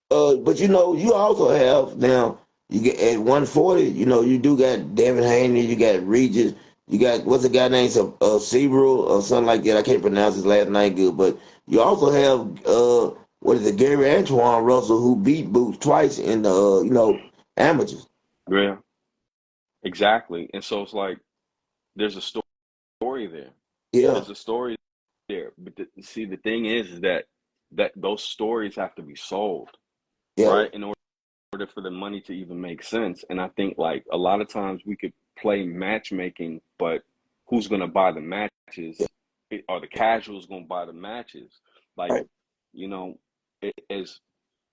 but you also have now you get at 140. You do got Devin Haney, you got Regis, you got what's the guy named Seabrook or something like that. I can't pronounce his last name good, but you also have what is it, Gary Antoine Russell who beat Boots twice in the amateurs. Yeah, exactly. And so it's like there's a story there. Yeah, There's a story there. But see, the thing is that those stories have to be sold, yeah, right? In order for the money to even make sense. And I think like a lot of times we could play matchmaking, but who's gonna buy the matches? Are the casuals gonna buy the matches? Like, right, you know, it is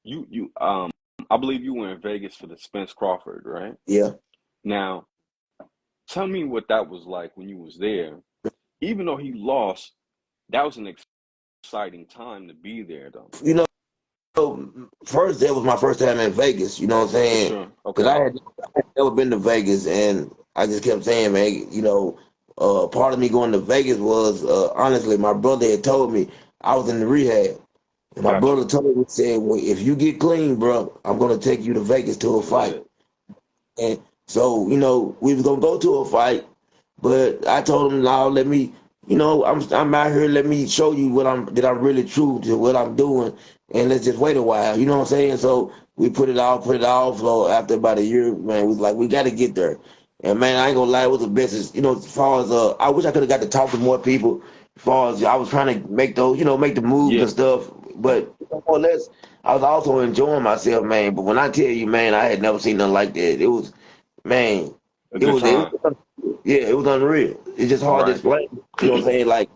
you I believe you were in Vegas for the Spence Crawford, right? yeah. Now, tell me what that was like when you was there. Even though he lost, that was an exciting time to be there, though. You know, first that was my first time in Vegas. You know what I'm For saying? sure. Because Okay. I had never been to Vegas, and I just kept saying, man, part of me going to Vegas was honestly, my brother had told me I was in the rehab, and my Got brother you. told me, said, well, if you get clean, bro, I'm gonna take you to Vegas to a fight. Lit. And so, we was gonna go to a fight, but I told him, now let me, I'm out here. Let me show you that I'm really true to what I'm doing, and let's just wait a while. You know what I'm saying? So we put it off. So after about a year, man, we was like, we got to get there. And man, I ain't gonna lie, it was a business. As far as I wish I could have got to talk to more people. As far as I was trying to make those, make the moves Yeah. and stuff, but more or less, I was also enjoying myself, man. But when I tell you, man, I had never seen nothing like that. It was, man, A good it time. was, yeah, it was unreal. It's just hard to Right. explain. You know what I'm saying? Like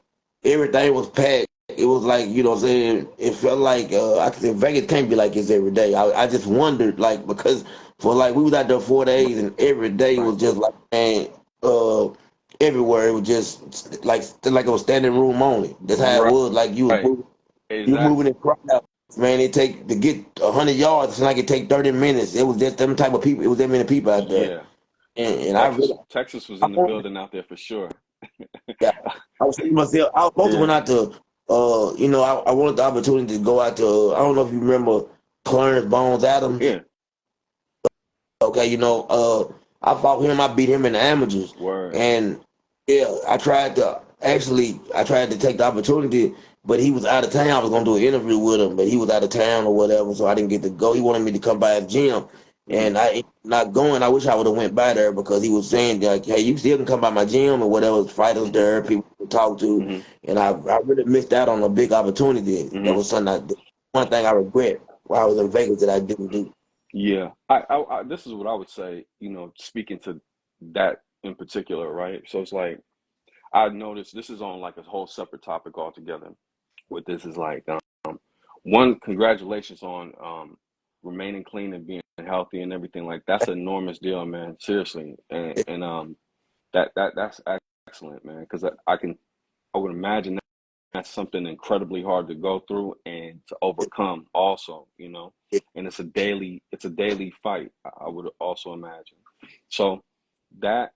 everything was packed. It was like, you know what I'm saying? It felt like I could say Vegas can't be like this every day. I just wondered, like, because for like we was out there 4 days and every day Right. was just like, man, uh everywhere it was just like it was standing room only. That's how it Right. was. Like you Exactly. moving in crowd. Man, it take to get 100 yards. It's like it take 30 minutes. It was just them type of people. It was that many people out there, Yeah. and I really, Texas was I in the wanted, building out there for sure. yeah, I was thinking to myself. I was supposed to Yeah. went out to, I wanted the opportunity to go out to. I don't know if you remember Clarence Bones Adams. Yeah. Okay, I fought him. I beat him in the amateurs, Word. and yeah, I tried to take the opportunity, but he was out of town. I was gonna do an interview with him, but he was out of town or whatever, so I didn't get to go. He wanted me to come by his gym, Hmm. and I ended up not going. I wish I would have went by there because he was saying like, "Hey, you still can come by my gym or whatever. Fighters Hmm. there, people to talk to," Hmm. and I really missed out on a big opportunity. That Hmm. was one thing I regret while I was in Vegas that I didn't do. Yeah. This is what I would say, speaking to that in particular, right? So it's like I noticed this is on like a whole separate topic altogether. What this is like, one, congratulations on remaining clean and being healthy and everything. Like that's an enormous deal, man. Seriously, and that's excellent, man. Because I would imagine that's something incredibly hard to go through and to overcome also, and it's a daily fight, I would also imagine. So that,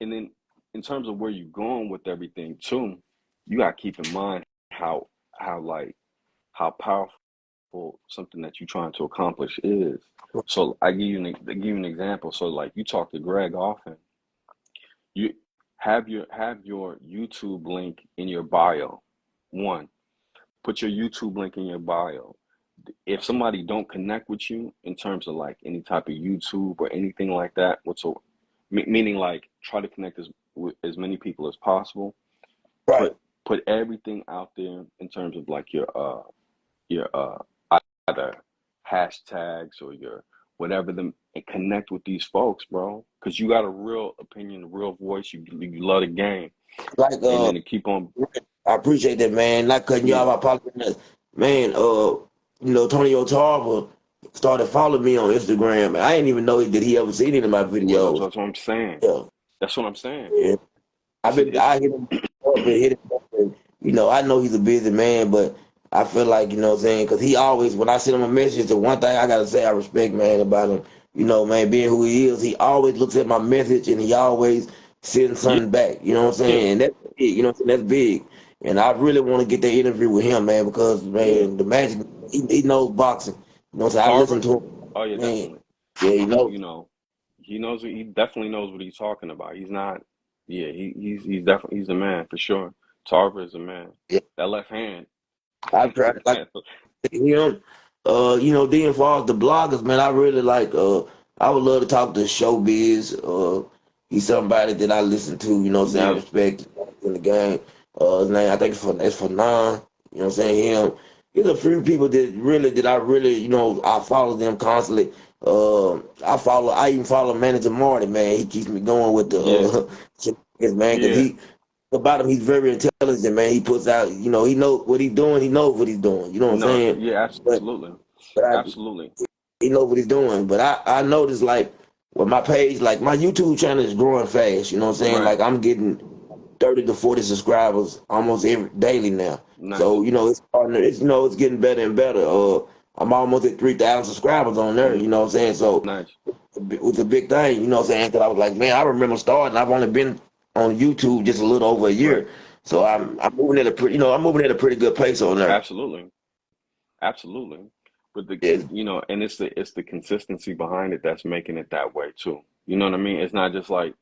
and then in terms of where you're going with everything too, you got to keep in mind how like how powerful something that you're trying to accomplish is. So I give you an example. So like you talk to Greg often, you have your YouTube link in your bio. One, put your YouTube link in your bio. If somebody don't connect with you in terms of like any type of YouTube or anything like that, whatsoever, meaning like try to connect with as many people as possible. Right. Put everything out there in terms of like your either hashtags or your whatever them, and connect with these folks, bro. Because you got a real opinion, a real voice. You love the game, Like and then to keep on, I appreciate that, man. Not cutting you off. yeah. I apologize. Man, Tony Tarver started following me on Instagram. I didn't even know did he ever see any of my Well, that's, videos. that's what I'm saying. Yeah, That's what I'm saying. yeah. It's I hit him up and hit him up, and I know he's a busy man, but I feel like what I'm saying, because he always when I send him a message, the one thing I gotta say I respect, man, about him, man, being who he is, he always looks at my message and he always sends yeah, something back. You know what I'm yeah, saying? And that's big. You know what I'm saying? That's big. And I really want to get that interview with him, man, because yeah. man, the magic, he knows boxing. You know what I'm saying? I listen Tarver? to him, Oh yeah, man. definitely. Yeah, he He, knows. you know, he knows. He definitely knows what he's talking about. He's not. Yeah, he's definitely he's the man for sure. Tarver is the man. Yeah, That left hand. I've tried. Like him. Then as far as the bloggers, man, I really like I would love to talk to Showbiz. He's somebody that I listen to, you know what I'm saying, I Yeah, respect in the game. His name I think it's for Nine, you know what I'm saying, him. There's a few people that I really, I follow them constantly. I even follow Manager Marty, man. He keeps me going with the yeah, man, because yeah. about him, he's very intelligent, man. He puts out, he knows what he's doing. He knows what he's doing. You know what I'm No, saying? yeah, But absolutely, but I, absolutely. he knows what he's doing. But I noticed like with my page, like my YouTube channel is growing fast. You know what I'm saying? Right, Like I'm getting 30 to 40 subscribers almost every daily now. So nice. it's starting. It's getting better and better. I'm almost at 3,000 subscribers on there. Mm, You know what I'm saying? So nice. it was a big thing. You know what I'm saying? Because I was like, man, I remember starting. I've only been on YouTube just a little over a Right. year, so I'm moving at a pretty, I'm moving at a pretty good pace on there. Absolutely. Absolutely. But Yeah, and it's the consistency behind it that's making it that way too. You know what I mean? It's not like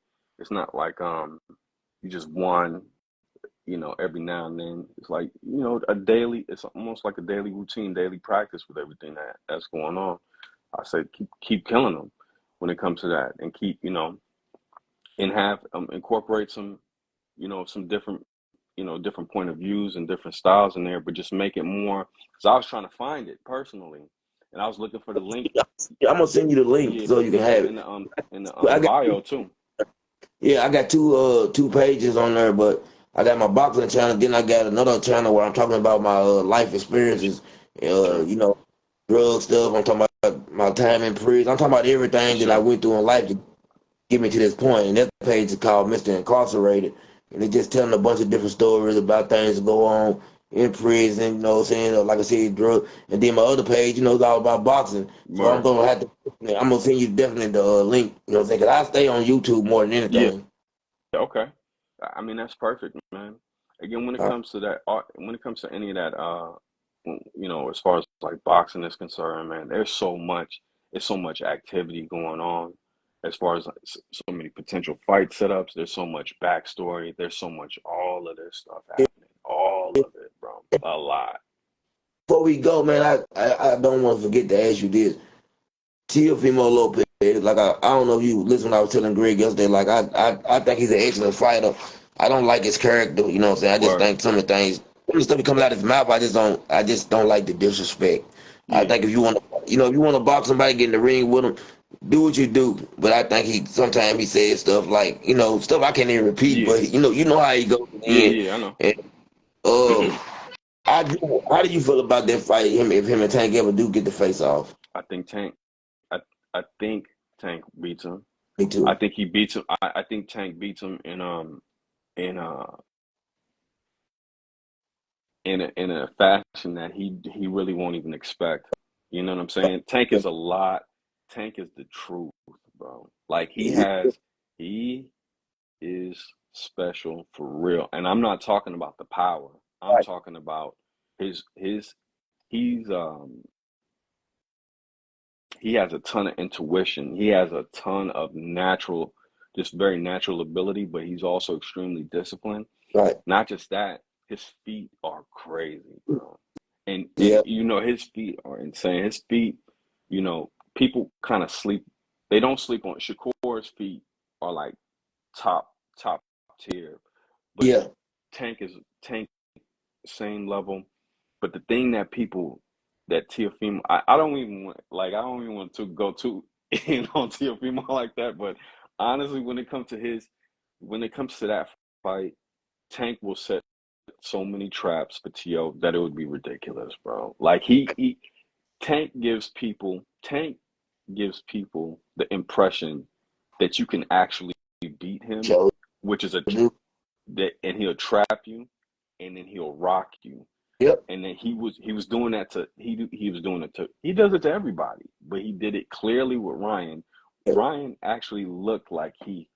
you just won, every now and then. It's like, it's almost like a daily routine, daily practice with everything that's going on. I say keep killing them when it comes to that, and keep, and have incorporate some, some different, different point of views and different styles in there, but just make it more. Because I was trying to find it personally, and I was looking for the link. I'm gonna send you the link Yeah, so you can have in it. the I got bio too. Yeah, I got two pages on there, but I got my boxing channel. Then I got another channel where I'm talking about my life For experiences. sure. You know, drug stuff. I'm talking about my time in prison. I'm talking about For everything that I sure. went through in life to get me to this point. And that page is called Mr. Incarcerated, and it's just telling a bunch of different stories about things that go on in prison. You know what I'm saying? Like I said, drug. And then my other page, is all about boxing. So Word. I'm gonna send you definitely the link. You know what I'm saying? 'Cause I stay on YouTube more than Yeah. anything. Okay. I mean, that's perfect, man. Again, when it comes to that art, when it comes to any of that, as far as like boxing is concerned, man, there's so much activity going on as far as like, so many potential fight setups. There's so much backstory. There's so much, all of this stuff happening. All of it, bro. A lot. Before we go, man, I don't want to forget to ask you this. Teofimo Lopez, like I don't know if you listen when I was telling Greg yesterday, like I think he's an excellent fighter. I don't like his character, you know what I'm saying? I just Word. think some of the stuff that comes out of his mouth, I just don't like the disrespect. I Yeah. think if you want to box somebody, get in the ring with him, do what you do. But I think sometimes he says stuff like, stuff I can't even repeat, Yeah. but you know how he goes Yeah. in. Yeah. I know. And how do you feel about that fight? If him and Tank ever do get the face off? I think Tank. I I think Tank beats him. Me I too. think he beats him. I think Tank beats him in in a fashion that he really won't even expect. You know what I'm saying? Tank is a lot. Tank is the truth, bro. Like he is special for real. And I'm not talking about the power. I'm talking about his he's he has a ton of intuition. He has a ton of natural, just very natural ability, but he's also extremely disciplined. Right. Not just that, his feet are crazy, bro. And Yeah. his feet are insane. His feet, people kind of sleep. They don't sleep on Shakur's feet are like top top tier, but Yeah. Tank same level. But the thing that people that Teofimo, I don't even want, like, I don't even want to go too in on Teofimo like that. But honestly, when it comes to that fight, Tank will set so many traps for Tio that it would be ridiculous, bro. Like Tank gives people the impression that you can actually beat him, Joe. which is and he'll trap you, and then he'll rock you. Yep. And then he was doing that to he was doing it to he does it to everybody, but he did it clearly with Ryan. Yep. Ryan actually looked like he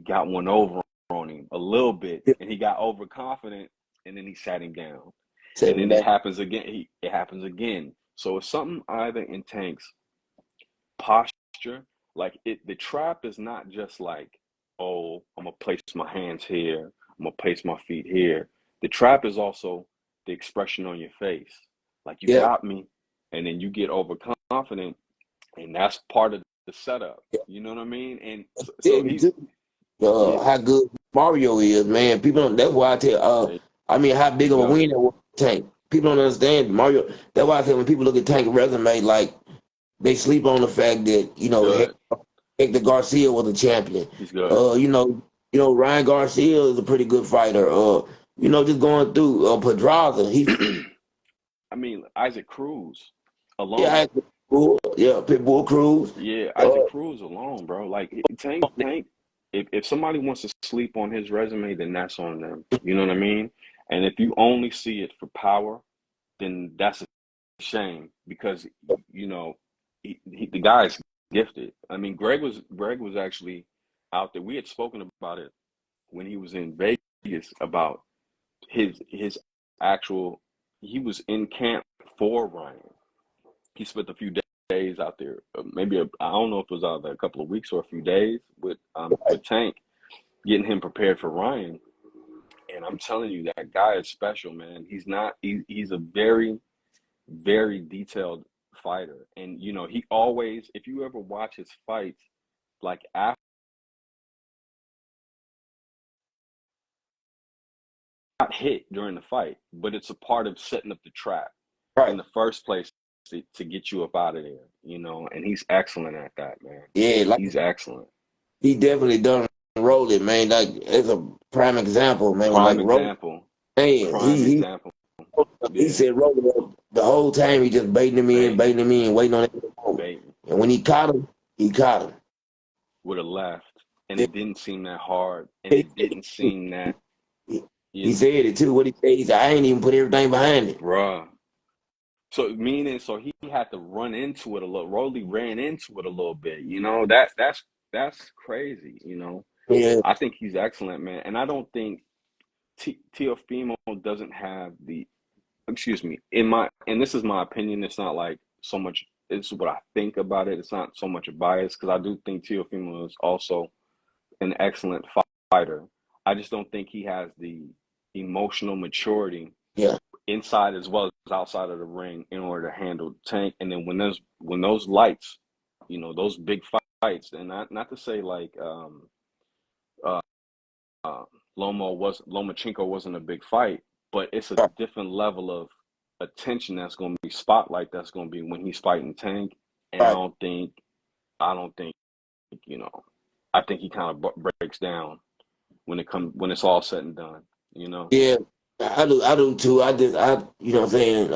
got one over on him a little bit, Yep. and he got overconfident, and then he sat him down, and Setting then it back. happens again. It happens again. So it's something either in Tank's posture, like the trap is not just like, oh, I'm gonna place my hands here, I'm gonna place my feet here. The trap is also the expression on your face, like you Yeah. got me, and then you get overconfident, and that's part of the setup. You know what I mean? And Tell so you he's, too, yeah, how good Mario is, man. People don't. That's why I tell. I mean, how big he's of a good. win it was for Tank. People don't understand Mario. That's why I say when people look at Tank resume, like they sleep on the fact that He's good. Hector Garcia was a champion. He's good. Uh, you know, Ryan Garcia is a pretty good fighter. Just going through Pedraza. I mean, Isaac Cruz alone. Yeah, Pitbull Cruz. Yeah, Uh, Isaac Cruz alone, bro. Like Tank. If somebody wants to sleep on his resume, then that's on them. You know what I mean? And if you only see it for power, then that's a shame because the guy's gifted. I mean, Greg was actually out there. We had spoken about it when he was in Vegas about his actual. He was in camp for Ryan. He spent a few days out there, I don't know if it was out there a couple of weeks or a few days with Tank, getting him prepared for Ryan. And I'm telling you, that guy is special, man. He's a very, very detailed fighter. And he always, if you ever watch his fights, like after got hit during the fight, but it's a part of setting up the trap in Right. the first place to get you up out of there, and he's excellent at that, man. Yeah, like He's excellent. he definitely done roll it, man. Like it's a prime example, man. Like Prime roll, example. man. Prime example. He Yeah. said roll it up the whole time. He just Baiting, baiting him in, waiting on it. baiting And when he caught him, he caught him. with a left. And Yeah, it didn't seem that hard. And he, it didn't seem that, he you said it too. What he said, I ain't even put everything behind it. bruh. So he had to run into it a little. Rolly ran into it a little bit. That's crazy. Yeah, I think he's excellent, man. And I don't think Teofimo doesn't have the. Excuse me. And this is my opinion. It's not like so much. It's what I think about it. It's not so much a bias because I do think Teofimo is also an excellent fighter. I just don't think he has the emotional maturity yeah, inside as well as outside of the ring in order to handle Tank. And then when those lights, those big fights, and not to say like uh, uh, Lomachenko wasn't a big fight, but it's a right, different level of attention that's going to be spotlight that's going to be when he's fighting Tank. And right. I don't think you know, I think he kind of breaks down when it's all said and done. You know, Yeah, I do too. You know what I'm saying?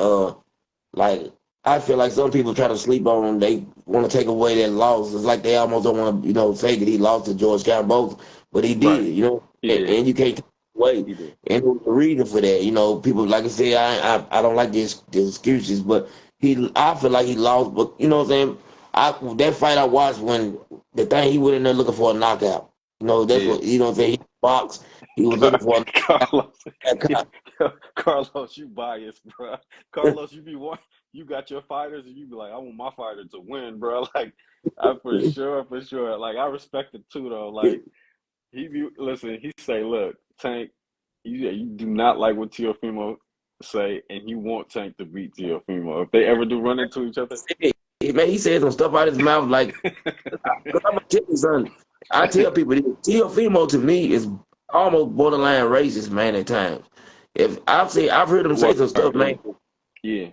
Like I feel like some people try to sleep on him. They want to take away that loss. It's like they almost don't want to, say that he lost to George Campbell, but he right? did. He did. And you can't take it away. He did. And there was a reason for that. People like I said, I don't like the excuses, but I feel like he lost. But you know what I'm saying? That fight I watched when the thing he went in there looking for a knockout. That's Yeah. what you know what I'm saying. He boxed. He was looking for a Carlos, knockout. Carlos, you biased, bro. Carlos, you got your fighters, and you be like, I want my fighter to win, bro. Like, I for sure. Like, I respect it too, though. Like, listen. He say, look, Tank, you do not like what Teofimo say, and you want Tank to beat Teofimo. If they ever do run into each other, Man, he said some stuff out his mouth like, "Cause I'm gonna tell you something." I tell people this, Teofimo to me is almost borderline racist, man. At times, if I've heard him say well, some stuff, man. yeah.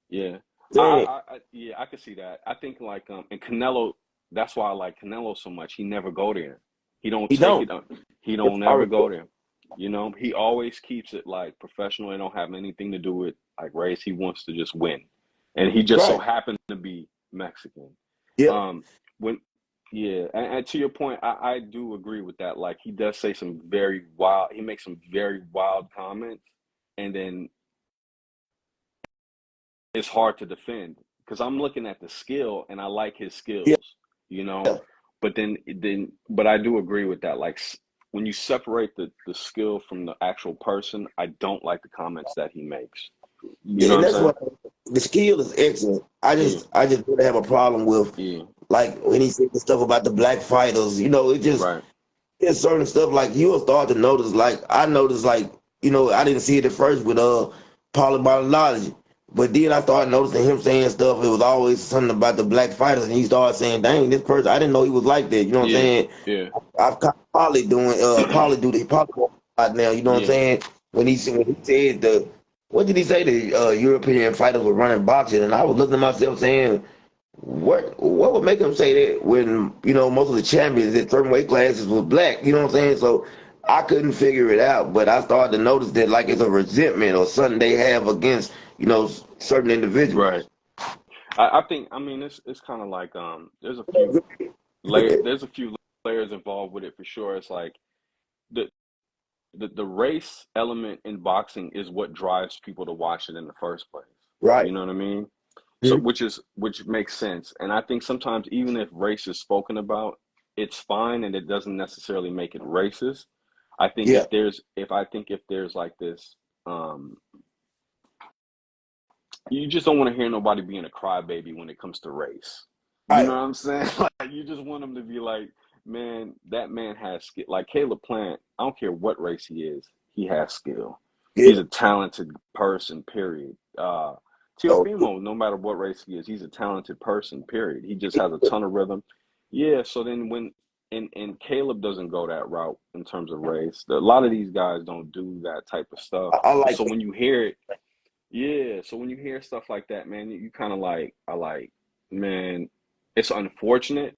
Yeah, Saying yeah, I could see that. I think like and Canelo, that's why I like Canelo so much. He never go there. He don't he take don't. it. He don't I ever go respect- there. He always keeps it like professional. It don't have anything to do with like race. He wants to just win, and he just so right. happened to be Mexican. Yeah. Um, when yeah, and to your point, I do agree with that. Like he does say some very wild. He makes some very wild comments, and then it's hard to defend because I'm looking at the skill and I like his Yeah. skills, you know. But but I do agree with that. Like when you separate the skill from the actual person, I don't like the comments that he makes. You know what And I'm that's saying? what the skill is excellent. Yeah, I just really have a problem with yeah, like when he said the stuff about the black fighters. It just right, there's certain stuff like you'll start to notice. Like I noticed, like I didn't see it at first with polybiology, but then I started noticing him saying stuff. It was always something about the black fighters, and he started saying, "Dang, this person, I didn't know he was like that." You know what I'm yeah, saying? yeah, I've caught Polly do the Polly out now. You know what I'm yeah. saying? When he said what did he say? The European fighters were running boxing, and I was looking at myself saying, what would make him say that when most of the champions at certain weight classes was black? You know what I'm saying? So I couldn't figure it out, but I started to notice that like it's a resentment or something they have against certain individuals. Right. I think I mean it's kind of like there's a few layers involved with it for sure. It's like the the race element in boxing is what drives people to watch it in the first place. Right. You know what I mean? So Mhm. which makes sense. And I think sometimes even if race is spoken about, it's fine and it doesn't necessarily make it racist. I think Yeah. if there's like this um you just don't want to hear nobody being a crybaby when it comes to race. You know Right. what I'm saying? Like you just want them to be like, man, that man has skill. Like Caleb Plant, I don't care what race he has skill. Yeah. He's a talented person, period. Oh, Teofimo, no matter what race he is, he's a talented person, period. He just has a ton of rhythm. Yeah, so then and Caleb doesn't go that route in terms of race. A lot of these guys don't do that type of stuff. I But like so it. when you hear it, yeah, so when you hear stuff like that, man, you kind of like, I like, man, it's unfortunate,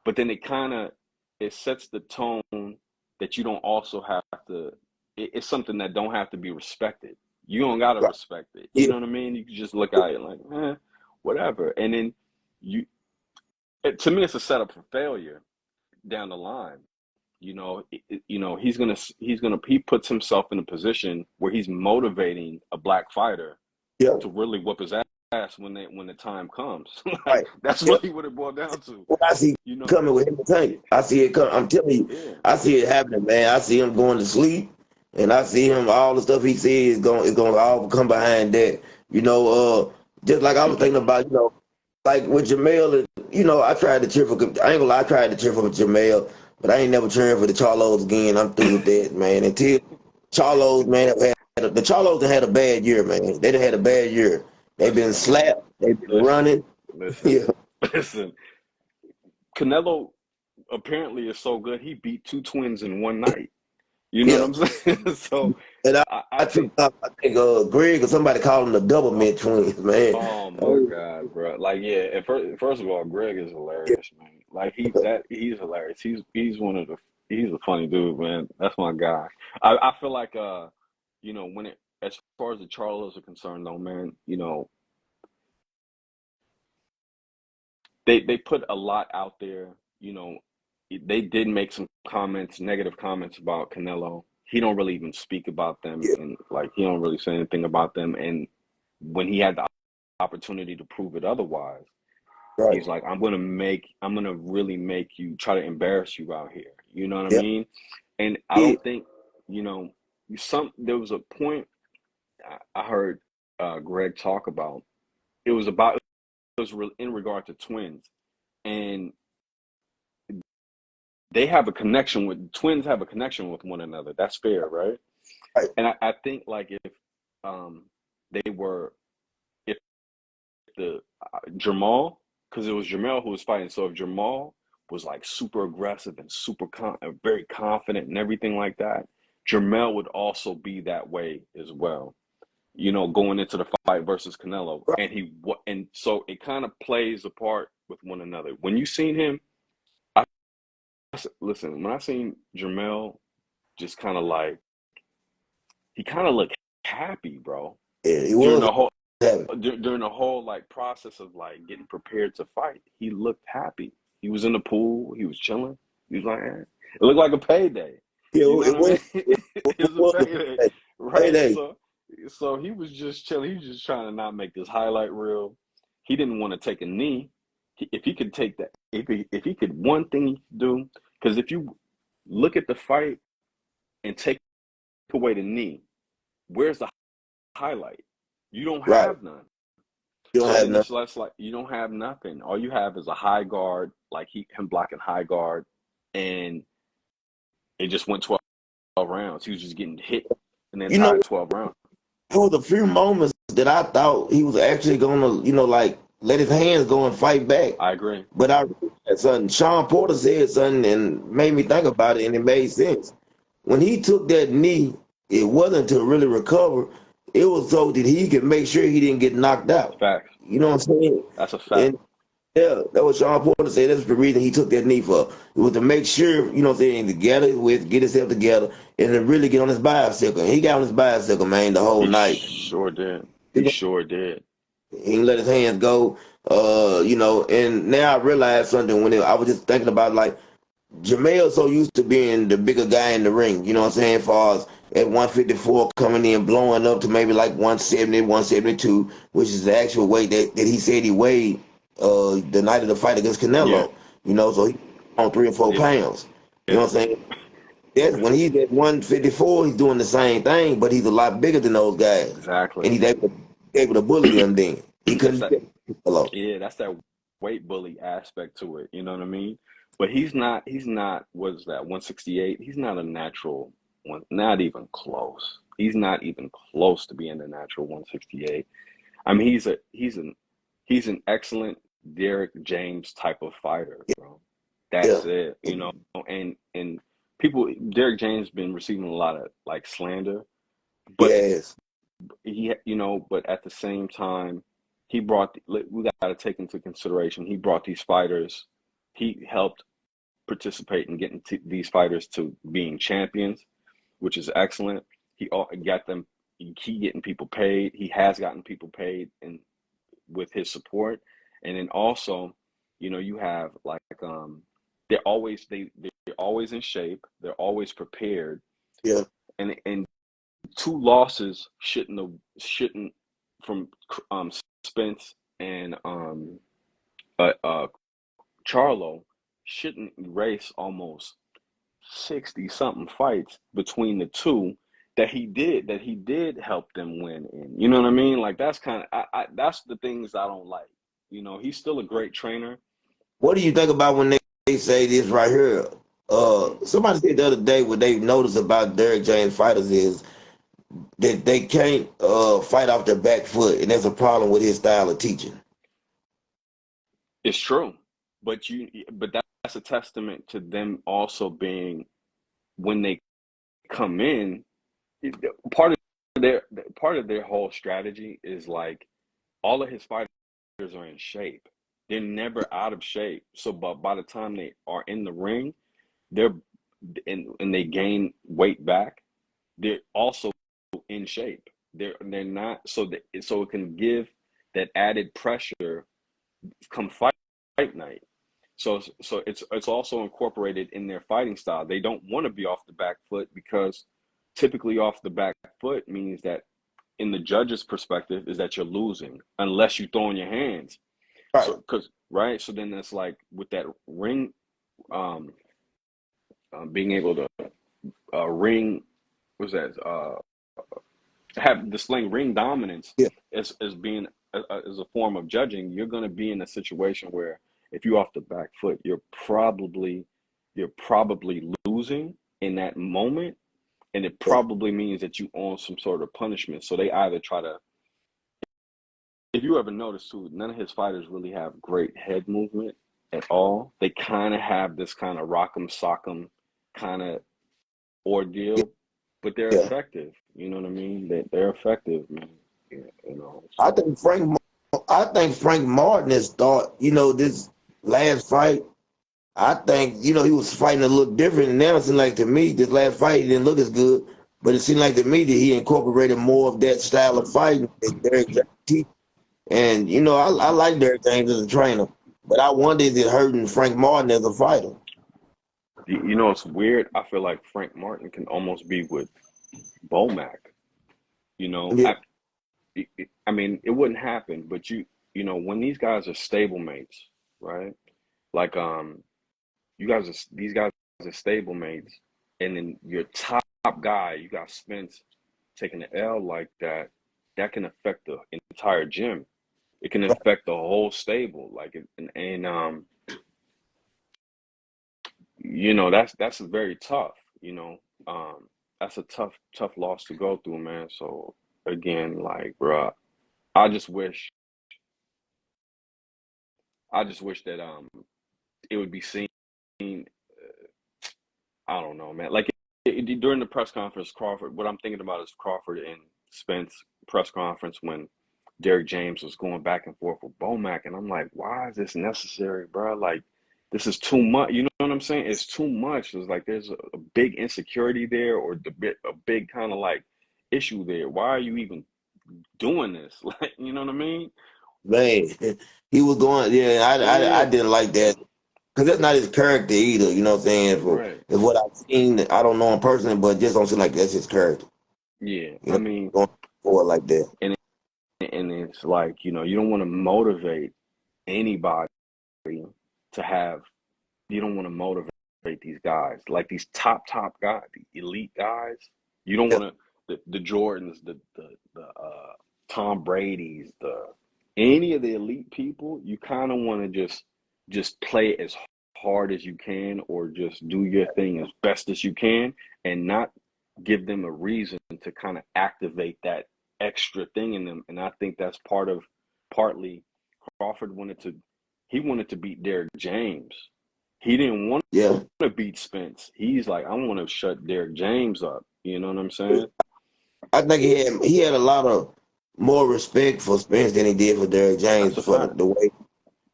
but then it sets the tone that you don't also have to, it's something that don't have to be respected. You don't gotta Right. respect it. You Yeah. know what I mean? You can just look at it like, whatever. And then you, to me, it's a setup for failure down the line. He puts himself in a position where he's motivating a black fighter Yeah. to really whoop his ass when the time comes. Like Right. that's Yeah. really what it boiled down to. When I see You know, coming with him and Tank, I see it come. I'm telling you, yeah, I see it happening, man. I see him going to sleep, and I see him all the stuff he says is going to all come behind that. You know, just like I was thinking about, like with Jamel, I tried to cheer for. I ain't gonna lie, I tried to cheer for Jamel, but I ain't never cheering for the Charlos again. I'm through with that, man. Until Charlos, man, the Charlos have had a bad year, man. They done had a bad year. They've been listen, man, slapped. They've been listen, running. listen, Yeah, listen. Canelo apparently is so good he beat two twins in one night. You know yeah. what I'm saying? So And I I think, tripped up. I think Greg or somebody called them the double oh, mint twins, man. oh my Oh, God, bro! Like, yeah. First of all, Greg is yeah, hilarious, man. Like he's hilarious. He's one of the he's a funny dude, man. That's my guy. I feel like when it as far as the Charlos are concerned, though, man, they put a lot out there. They did make some comments, negative comments about Canelo. He don't really even speak about them, yeah, and like he don't really say anything about them. And when he had the opportunity to prove it otherwise, right. he's like, I'm gonna really make you try to embarrass you out here. You know what I Yeah, mean? And I yeah, don't think, you know, there was a point I heard Greg talk about. In regard to twins, and twins have a connection with one another. That's fair, right? right. And I think like if um they were if the Jamal, because it was Jamal who was fighting. So if Jamal was like super aggressive and very confident and everything like that, Jamal would also be that way as well. Going into the fight versus Canelo, Right. and so it kind of plays a part with one another. When you seen him, I listen. When I seen Jamal, just kind of like he kind of looked happy, bro, Yeah, he during was the whole having. during the whole like process of like getting prepared to fight. He looked happy. He was in the pool. He was chilling. He was like, it looked like a payday. Yeah, You know it what I mean? was. It It was a was payday, a right? payday. So he was just chilling. He was just trying to not make this highlight reel. He didn't want to take a knee. If he could take that, if he could, one thing he could do, because if you look at the fight and take away the knee, where's the highlight? You don't Right. have none. You don't So have then nothing. it's less like you don't have nothing. All you have is a high guard, like him blocking high guard, and it just went 12 rounds. He was just getting hit in the You know, entire 12 rounds. there was a few moments that I thought he was actually gonna, like let his hands go and fight back. I agree. But I read something. Sean Porter said something and made me think about it, and it made sense. When he took that knee, it wasn't to really recover. It was so that he could make sure he didn't get knocked out. Facts. You know what I'm saying? That's a fact. And yeah, that was Sean Porter said. That's the reason he took that knee for. It was to make sure, what I'm saying, to get himself together, and to really get on his bicycle. And he got on his bicycle, man, the whole He night. sure did. He He sure did. didn't let his hands go. And now I realized something I was just thinking about like Jamel so used to being the bigger guy in the ring, you know what I'm saying, as far as at 154, coming in, blowing up to maybe like 170, 172, which is the actual weight that he said he weighed the night of the fight against Yeah, Canelo. So he on 3 or 4 pounds. You know yeah, what I'm saying? That's when he's at 154, he's doing the same thing, but he's a lot bigger than those guys. exactly. And he's able to bully them then. He That's couldn't that. do that. Hello. Yeah, that's that weight bully aspect to it. You know what I mean? But he's not. He's not. What's that? 168. He's not a natural one. Not even close. He's not even close to being a natural 168. I mean, he's an excellent Derek James type of fighter, bro. Yeah. That's it. And people, Derek James been receiving a lot of like slander, but Yes. but at the same time, we got to take into consideration he brought these fighters, he helped participate in getting these fighters to being champions, which is excellent. Got them, he getting people paid. He has gotten people paid and with his support. And then also, you have like they're always in shape, they're always prepared, Yeah. and two losses shouldn't from Spence and Charlo shouldn't erase almost 60 something fights between the two that he did help them win in. You know what I mean? Like that's kind of that's the things I don't like. He's still a great trainer. What do you think about when they say this right here? Mm. Somebody said the other day what they noticed about Derek James fighters is that they can't fight off their back foot, and there's a problem with his style of teaching. It's true, but that's a testament to them also being when they come in. Part of part of their whole strategy is like all of his fighters are in shape. They're never out of shape. So, but by the time they are in the ring, they're and they gain weight back. They're also in shape. They're not so it can give that added pressure come fight night. So it's also incorporated in their fighting style. They don't want to be off the back foot because typically off the back foot means that in the judge's perspective is that you're losing unless you throw in your hands. Right. So because right, so then it's like with that ring, um, being able to ring, what's that? Have displaying ring dominance Yeah. as being as a form of judging. You're going to be in a situation where if you're off the back foot, you're probably losing in that moment, and it Yeah. probably means that you own some sort of punishment. So they either try to, if you ever notice too, none of his fighters really have great head movement at all. They kind of have this kind of rock'em sock'em kind of ordeal, but they're Yeah. effective. You know what I mean? They're effective, man. Yeah, I so think Frank. I think Frank Martin has thought. This last fight. I think he was fighting a little different, and now it seemed like to me this last fight he didn't look as good. But it seemed like to me that he incorporated more of that style of fighting that Derek James teach. And I like Derek James as a trainer, but I wonder is it hurting Frank Martin as a fighter? it's weird. I feel like Frank Martin can almost be with Bomac. You know, Yeah, I I mean, it wouldn't happen, but when these guys are stablemates, right? Like these guys are stablemates, and then your top guy, you got Spence taking the L like that. That can affect the entire gym. It can right. affect the whole stable. Like, and that's very tough. That's a tough loss to go through, man. So again, like, bro, I just wish, I just wish that it would be seen. I don't know, man. Like during the press conference, Crawford. What I'm thinking about is Crawford and Spence press conference when Derek James was going back and forth with Bomac, and I'm like, why is this necessary, bro? Like, this is too much. You know what I'm saying? It's too much. It's like there's a big insecurity there, or a big kind of like issue there. Why are you even doing this? Like, you know what I mean? Man, he was going. Yeah, I Yeah, didn't like that because that's not his character either. You know what I'm saying? right. Is what I've seen. I don't know him personally, but just don't seem like that's his character. Yeah, You I know, mean, going forward like that. and it's like, you don't want to motivate anybody to have, you don't want to motivate these guys, like these top guys, the elite guys. You don't Yeah, want to, the Jordans, the Tom Brady's, the any of the elite people. You kind of want to just play as hard as you can, or just do your thing as best as you can, and not give them a reason to kind of activate that extra thing in them. And I think that's partly Crawford wanted to beat Derrick James. He didn't want yeah. to beat Spence. He's like, I want to shut Derrick James up. You know what I'm saying? I think he had a lot of more respect for Spence than he did for Derrick That's James a for fact. the way.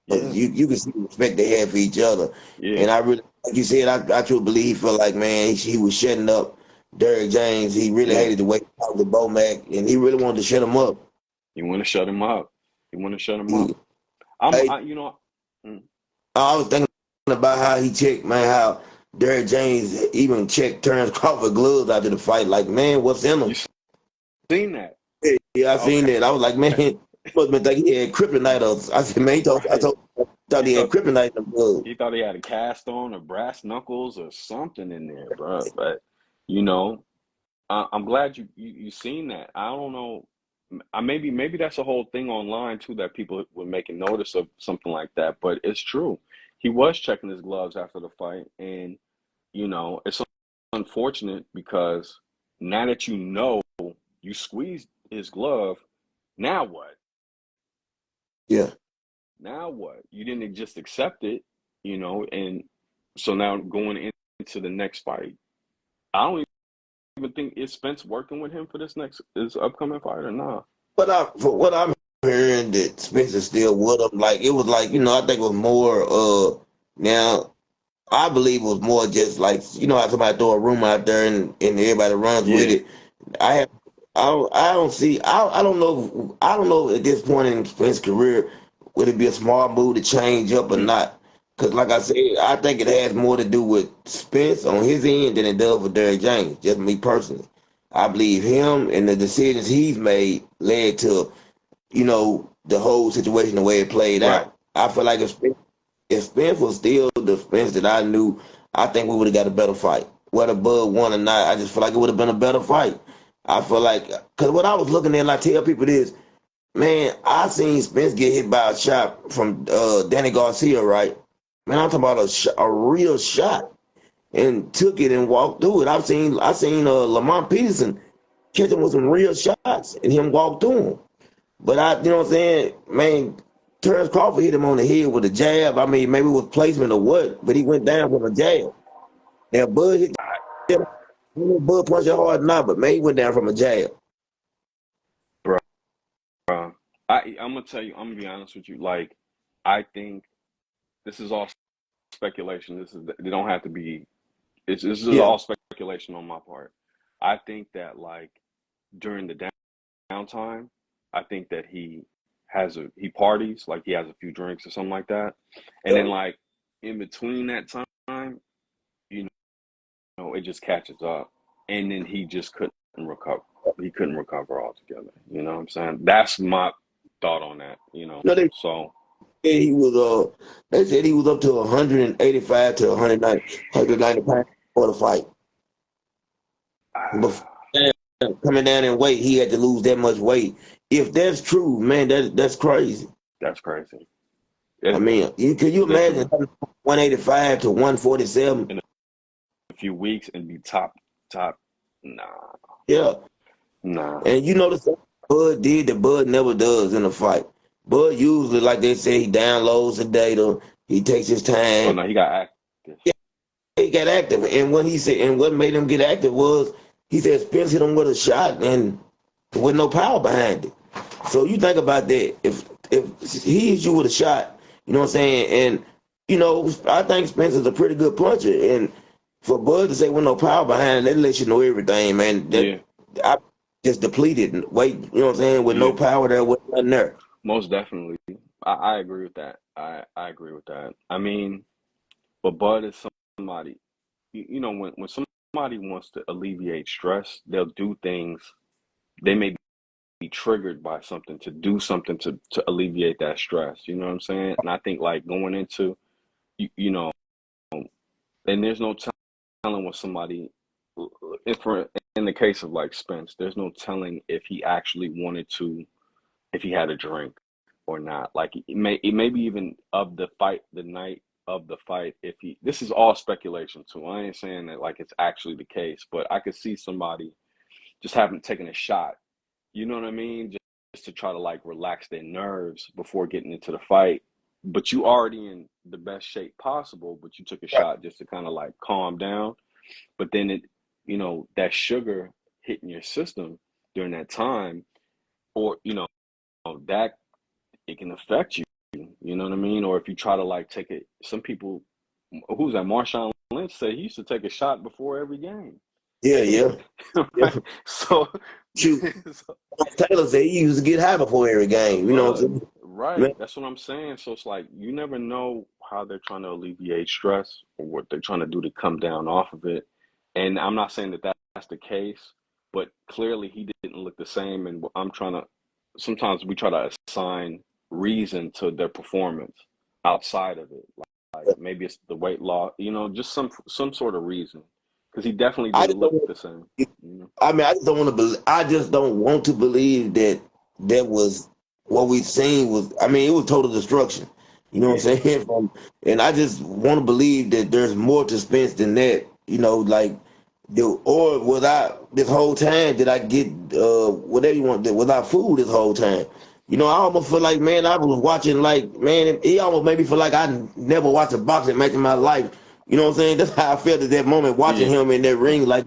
Because Yeah, you can see the respect they had for each other. yeah, And I really, like you said, I truly believe he felt like, man, he was shutting up Derrick James. He really yeah. hated the way he talked to Bo Mac, and he really wanted to shut him up. You want to shut him up. You want to shut him He, up. I'm, I, I, you know, mm, I was thinking about how he checked, man, how Derrick James even checked Terrence Crawford gloves after the fight. Like, man, what's in you them? seen that? Yeah, I seen Okay. that. I was like, man, he must have been thinking he had kryptonite. I said, man, Right. I thought He he had thought kryptonite in the gloves. he thought he had a cast on or brass knuckles or something in there, bro. But you know, I'm glad you seen that. I don't know. Maybe that's a whole thing online too, that people were making notice of something like that. But it's true. He was checking his gloves after the fight, and it's unfortunate because now that you squeezed his glove, now what? Yeah. Now what? You didn't just accept it, and so now going into the next fight, I don't even think is Spence working with him for this upcoming fight or not. But for what I'm hearing, that Spencer still with him. Like it was like I think it was more. Now I believe it was more just like how somebody throw a rumor out there and everybody runs with Yeah. it. I have, I don't see. I don't know. I don't know at this point in Spencer's career would it be a smart move to change up or Hmm. not. Because like I said, I think it has more to do with Spence on his end than it does with Derrick James. Just me personally. I believe him and the decisions he's made led to the whole situation the way it played Right. out. I feel like if Spence was still the Spence that I knew, I think we would have got a better fight. Whether Bud won or not, I just feel like it would have been a better fight. I feel like, because what I was looking at, and I tell people this, man, I seen Spence get hit by a shot from Danny Garcia, right? Man, I'm talking about a real shot, and took it and walked through it. I seen Lamont Peterson catch him with some real shots and him walk through them. But you know what I'm saying, man. Terrence Crawford hit him on the head with a jab. I mean, maybe it was placement or what, but he went down from a jab. Now Bud hit. I don't know if Bud punched it hard or not, but man, he went down from a jab. Bro. I'm gonna tell you, I'm gonna be honest with you. Like, I think this is all speculation. They don't have to be. This is Yeah. all speculation on my part. I think that, like, during the downtime, I think that he parties, like he has a few drinks or something like that, and then, Yeah. like, in between that time, you it just catches up, and then he just couldn't recover. He couldn't recover altogether. You know what I'm saying? That's my thought on that. No, So they said he was up to 185 to 190 pounds for the fight. Before coming down in weight, he had to lose that much weight. If that's true, man, that's crazy. that's crazy. I It mean, can you imagine literally 185 to 147? in a few weeks and be top. Nah, Yeah. nah. And the stuff Bud did that Bud never does in a fight. Bud usually, like they say, he downloads the data, he takes his Oh time. no, he got active. He got active, and what made him get active was he said Spence hit him with a shot and with no power behind it. So you think about that. If he hits you with a shot, you know what I'm saying, and I think Spence is a pretty good puncher, and for Bud to say with no power behind it, that lets you know everything, man. That Yeah, I just depleted and weight, you know what I'm saying, with no yeah. power there, with nothing there. Most definitely. I agree with that. I agree with that. I mean, but Bud is somebody. When somebody wants to alleviate stress, they'll do things. They may be triggered by something to do something to alleviate that stress. You know what I'm saying? And I think like going into you know, and there's no telling what somebody if for in the case of like Spence, there's no telling if he actually wanted to if he had a drink or not. Like it may be even of the fight, the night of the fight. If he, this is all speculation too. I ain't saying that like it's actually the case, but I could see somebody just having taken a shot. You know what I mean? Just to try to like relax their nerves before getting into the fight. But you already in the best shape possible, but you took a Right. shot just to kind of like calm down. But then it, that sugar hitting your system during that time, or that it can affect you. You know what I mean? Or if you try to like take it, some people, who's that? Marshawn Lynch said he used to take a shot before every game. Yeah, yeah, Right? yeah. So, Shoot, so Taylor said he used to get high before every game. You know what look, I'm saying? Man, right. That's what I'm saying. So it's like you never know how they're trying to alleviate stress or what they're trying to do to come down off of it. And I'm not saying that that's the case, but clearly he didn't look the same. And I'm trying to, sometimes we try to assign reason to their performance outside of it. Like maybe it's the weight loss, just some sort of reason. Because he definitely I didn't just don't. look the same. I mean, I just don't want to believe. I just don't want to believe that that was what we seen was. I mean, it was total destruction. You know what Yeah. I'm saying? And I just want to believe that there's more to Spence than that. Like or was I this whole time? Did I get whatever you want? Was I fooled this whole time? I almost feel like, man, I was watching like, man, he almost made me feel like I never watched a boxing match in my life. You know what I'm saying? That's how I felt at that moment watching Yeah. him in that ring. Like,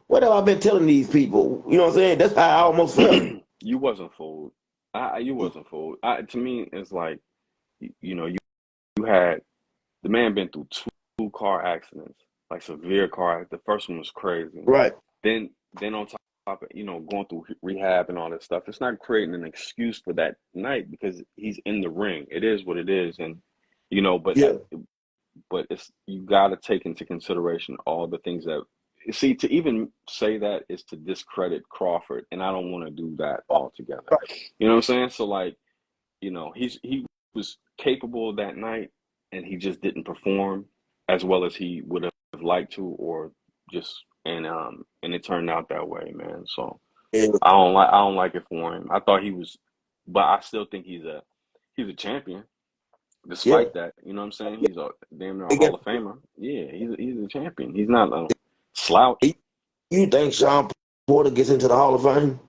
what have I been telling these people? You know what I'm saying? That's how I almost felt. You wasn't fooled. You wasn't fooled. To me, it's like, you had the man been through two car accidents, like severe car. The first one was crazy. Right. Then on top of going through rehab and all that stuff, it's not creating an excuse for that night because he's in the ring. It is what it is, and but Yeah. but it's you got to take into consideration all the things that see to even say that is to discredit Crawford, and I don't want to do that altogether. Right. You know what I'm saying? So like, he was capable that night, and he just didn't perform as well as he would have liked to, or just and it turned out that way, man. So And, I don't like it for him. I thought he was, but I still think he's a champion. yeah. Despite that, you know what I'm saying? He's a damn near a They Hall got- of Famer. Yeah, he's a champion. He's not a slouch. You think Sean Porter gets into the Hall of Fame?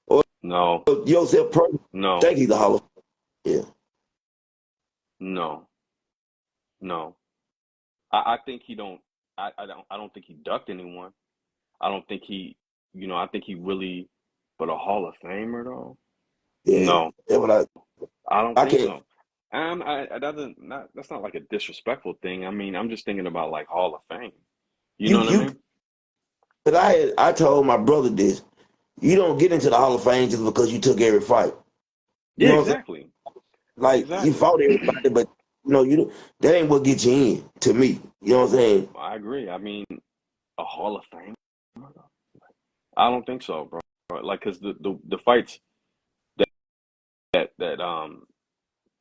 Or No, Joseph Person no, think he's the Hall of Fame? Yeah. no, no. I think he don't. I don't think he ducked anyone. I don't think I think he really. But a Hall of Famer though? Yeah. No, That's what I don't I think can't. so. That's not like a disrespectful thing. I mean, I'm just thinking about like Hall of Fame. You know what I You mean? Cause I told my brother this. You don't get into the Hall of Fame just because you took every fight. You Yeah, know what I'm saying? exactly, Like you exactly. fought everybody, but that ain't what gets you in. To me, you know what I'm saying? I agree. I mean, a Hall of Fame? I don't think so, bro. Like, cause the fights that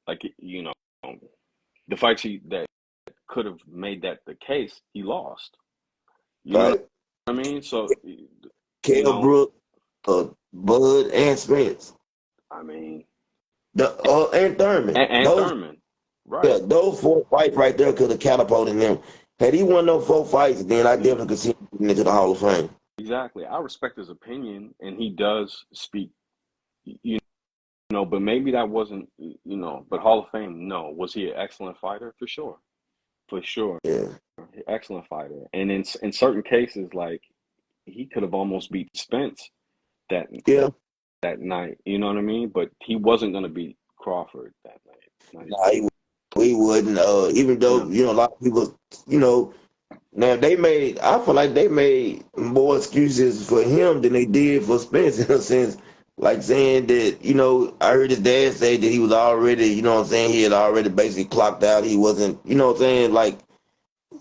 like the fights that could have made that the case, he lost. You know what Right? I mean? So, you Kell know, Brook, Bud, and Spence, I mean, and Thurman. and Thurman, Yeah, right? those four fights right there could have catapulted him. Had he won those four fights, then I Yeah, definitely could see him getting into the Hall of Fame. exactly. I respect his opinion, and he does speak. You but maybe that wasn't. But Hall of Fame, no. Was he an excellent fighter? For sure, for sure, Yeah, excellent fighter. And in certain cases, like he could have almost beat Spence that yeah. that night. You know what I mean? But he wasn't going to beat Crawford that night. Nah, he wouldn't. Even though No. a lot of people, you know, now they made. I feel like they made more excuses for him than they did for Spence in a sense. like saying that, I heard his dad say that he was already, what I'm saying, he had already basically clocked out. He wasn't, what I'm saying, like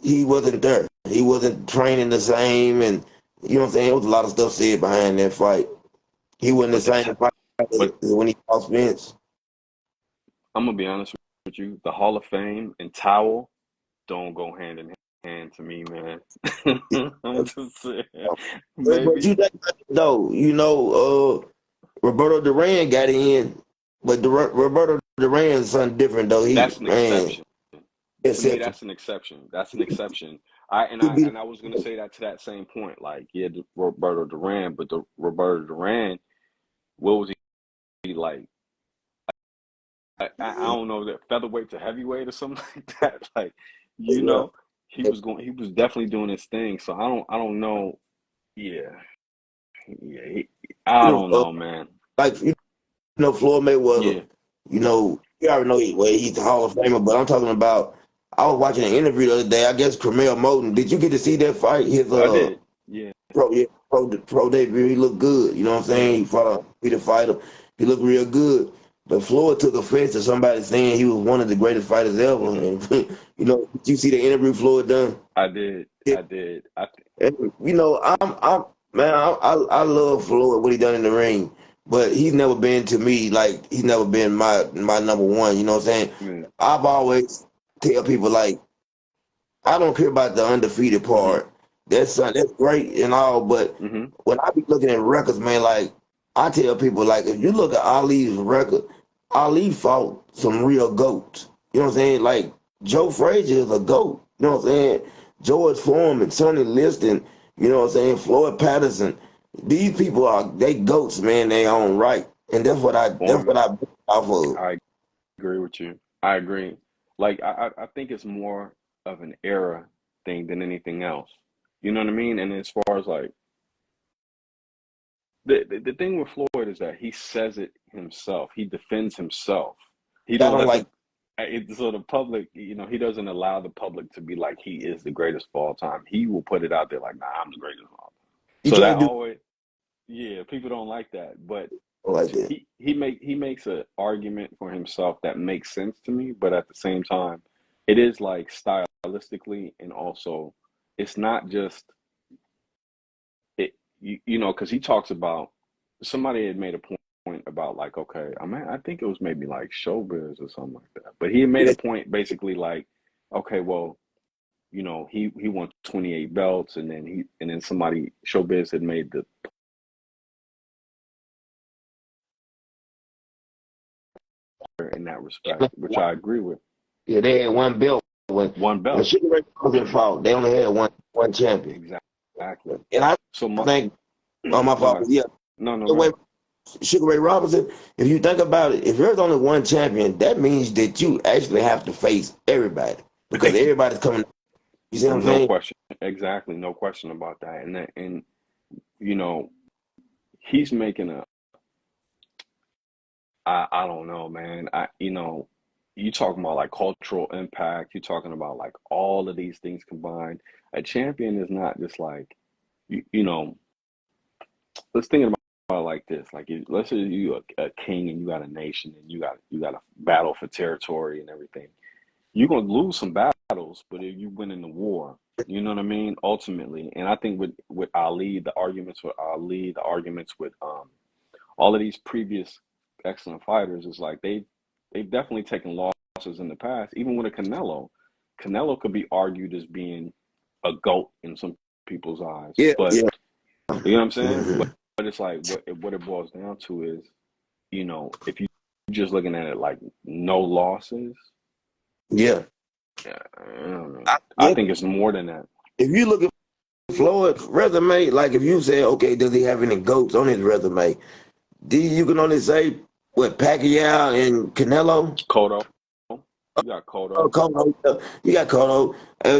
he wasn't there. He wasn't training the same, and what I'm saying. There was a lot of stuff said behind that fight. He wasn't the But the same te- fight as but when he lost Vince. I'm gonna be honest with you. The Hall of Fame and towel don't go hand in hand to me, man. I'm just saying, But maybe you think about it, though, Roberto Duran got in, but Roberto Duran is something different though. He that's an man, exception. To me, exception. that's an exception. That's an exception. I and Could I be and I was gonna say that to that same point. Like, yeah, Roberto Duran, but the Roberto Duran, what was he like? I don't know, that featherweight to heavyweight or something like that. Like, you yeah. know, he was definitely doing his thing. So I don't know. Yeah, yeah. I don't know, man. Like Floyd Mayweather. Yeah, You already know he's a Hall of Famer, but I'm talking about. I was watching an interview the other day. I guess Camille Moten. Did you get to see that fight? His I did. Yeah, pro debut. He looked good. You know what I'm saying? yeah. He fought a Peter fighter. He looked real good. But Floyd took offense to somebody saying he was one of the greatest fighters ever. Hmm. And did you see the interview Floyd done? I did. Yeah. I did. And, I'm man, I love Floyd what he done in the ring, but he's never been to me like he's never been my number one. You know what I'm saying? Mm, I've always tell people like I don't care about the undefeated hmm. part. That's great and all, but Hmm. when I be looking at records, man, like I tell people like if you look at Ali's record, Ali fought some real goats. You know what I'm saying? Like Joe Frazier is a goat. You know what I'm saying? George Foreman, Sonny Liston, you know what I'm saying? Floyd Patterson. These people are they goats, man, they own right. And that's what Foreman. I off of. I agree with you. I agree. Like, I think it's more of an era thing than anything else. You know what I mean? And as far as like the thing with Floyd is that he says it himself. He defends himself. He I don't don't let like so the public, he doesn't allow the public to be like he is the greatest of all time. He will put it out there like, nah, I'm the greatest of all time. you So that can't do always, yeah, people don't like that. But like that. he makes an argument for himself that makes sense to me, but at the same time, it is like stylistically, and also it's not just it because he talks about, somebody had made a point about like, okay, I think it was maybe like showbiz or something like that, but he had made a Yeah, point basically like, okay, well, he won 28 belts, and then somebody, showbiz, had made the in that respect, which I agree with. yeah, they had one belt One when belt. Sugar Ray Robinson fought. They only had one champion, Exactly. and I So my think on my fault. okay. Yeah, No, the go way ahead. Sugar Ray Robinson. If you think about it, if there's only one champion, that means that you actually have to face everybody because everybody's coming. You see what I'm No saying? question. Exactly. No question about that. And you know, he's making a, I don't know, man. You talking about like cultural impact, you're talking about like all of these things combined. A champion is not just like, you know, let's think about it like this. Like, let's say you a king and you got a nation, and you got a battle for territory and everything. You're gonna lose some battles, but if you win in the war, you know what I mean? Ultimately. And I think with Ali, the arguments with Ali, the arguments with all of these previous excellent fighters, is like they've definitely taken losses in the past. Even with a Canelo could be argued as being a GOAT in some people's eyes. Yeah, But yeah. you know what I'm saying? Hmm. But it's like what it boils down to is, if you just looking at it like no losses, Yeah. yeah, I don't know. I Yeah. think it's more than that. If you look at Floyd's resume, like if you say, okay, does he have any goats on his resume? You can only say what Pacquiao and Canelo. Cotto, you got Oh, Cotto, Cotto, you got Cotto.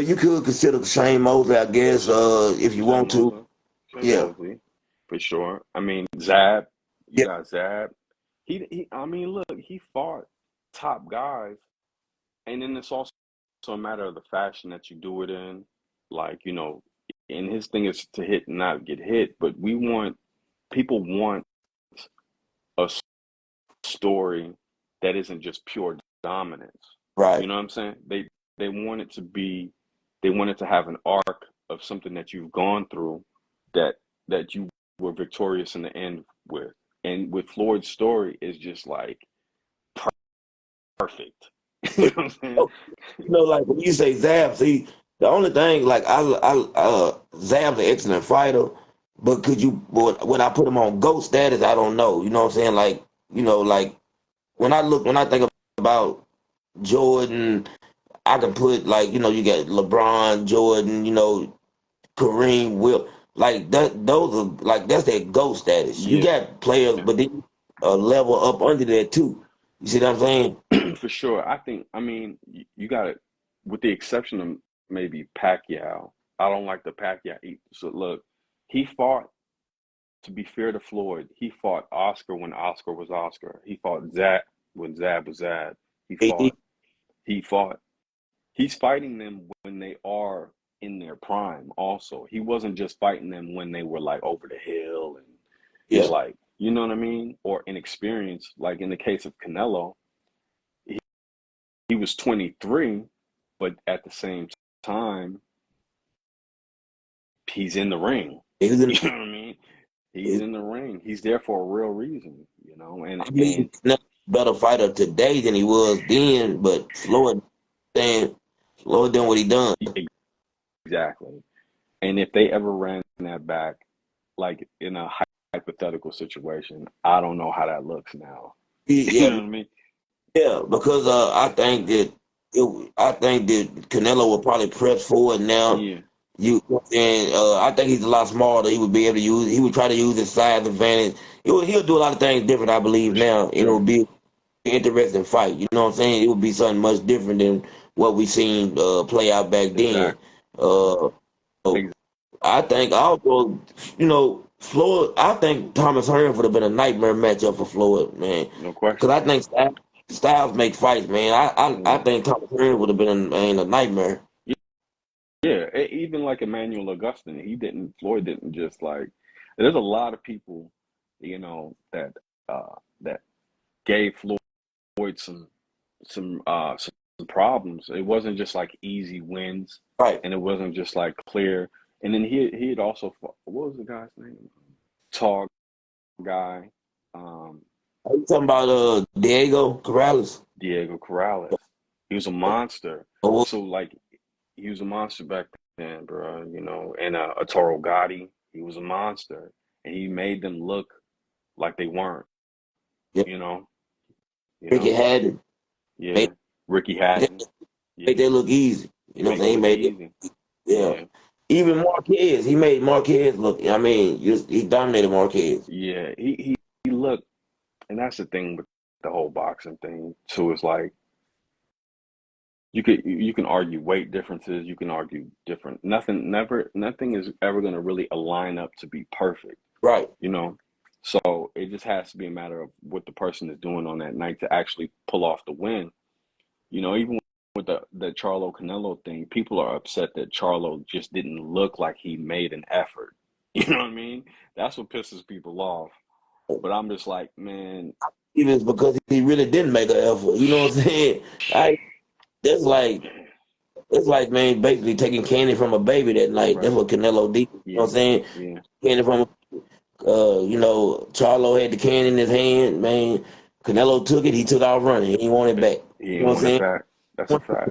You could consider Shane Mosley, I guess, if you Shane want to. Mosley, Shane Yeah, Mosley, for sure. I mean, Zab, you yeah, got Zab. I mean, look, he fought top guys, and then it's also a matter of the fashion that you do it in. Like, and his thing is to hit and not get hit, but people want story that isn't just pure dominance. Right. You know what I'm saying? They want it to be, they want it to have an arc of something that you've gone through that you were victorious in the end with. And with Floyd's story is just like perfect. You know what I'm saying? Oh, like when you say Zab, see, the only thing, like Zab's an excellent fighter, but would I put him on GOAT status? I don't know. You know what I'm saying? Like, like when I think about Jordan, I can put like, you got LeBron, Jordan, Kareem, Will, like that. Those are like that's their GOAT status. You Yeah, got players, but then a level up under that too. You see what I'm saying? for sure. I mean, you got it, with the exception of maybe Pacquiao. I don't like the Pacquiao. So look, he fought, to be fair to Floyd, he fought Oscar when Oscar was Oscar. He fought Zab when Zab was Zab. He He- fought, he fought. He's fighting them when they are in their prime also. He wasn't just fighting them when they were like over the hill and he's yeah, like, you know what I mean? Or inexperienced. Like in the case of Canelo, he was 23, but at the same time, he's in the ring. he was in. You know what I mean? He's in the ring. He's there for a real reason, you know. I believe he's not a better fighter today than he was then, but Floyd done what he done. And exactly. And if they ever ran that back, like in a hypothetical situation, I don't know how that looks now. You know Yeah, what I mean? yeah, because I think that Canelo will probably press forward now. Yeah, And I think he's a lot smarter. He would be able to use. He would try to use his size advantage. He'll do a lot of things different. I believe for now. It will sure. be an interesting fight. You know what I'm saying? It would be something much different than what we seen play out back then. Exactly. Uh, so I think also, Floyd. I think Thomas Hearns would have been a nightmare matchup for Floyd, man. No Because question. I think styles make fights, man. I Yeah. think Thomas Hearns would have been a nightmare. Yeah, even like Emmanuel Augustine, Floyd didn't just like, there's a lot of people, that gave Floyd some problems. It wasn't just like easy wins, Right. and it wasn't just like clear. And then he had also fought, what was the guy's name? Tall guy, um, Are you talking about Diego Corrales? Diego Corrales. He was a monster. Oh, So like he was a monster back then, bro. And Toro Gotti, he was a monster, and he made them look like they weren't. yeah. You know, you Ricky know, Hatton yeah. made, Ricky Hatton, made yeah. that look easy. You He know what make I'm it saying? He look made it, easy. yeah. Yeah, Even Marquez, he made Marquez look. I mean, he dominated Marquez. yeah. He looked, and that's the thing with the whole boxing thing too. Is like you can argue weight differences. You can argue different. Nothing is ever going to really align up to be perfect. Right. You know, so it just has to be a matter of what the person is doing on that night to actually pull off the win. Even with the Charlo Canelo thing, people are upset that Charlo just didn't look like he made an effort. You know what I mean? That's what pisses people off. But I'm just like, man, Even it's because he really didn't make an effort. You know what I'm saying? I that's like it's like, man, basically taking candy from a baby that night. That's right? what Canelo did. You know what Yeah, I'm saying? yeah, Candy from Charlo had the can in his hand, man. Canelo took it, he took out running. He didn't want it back. he You know didn't what I'm want it saying? back. That's a fact.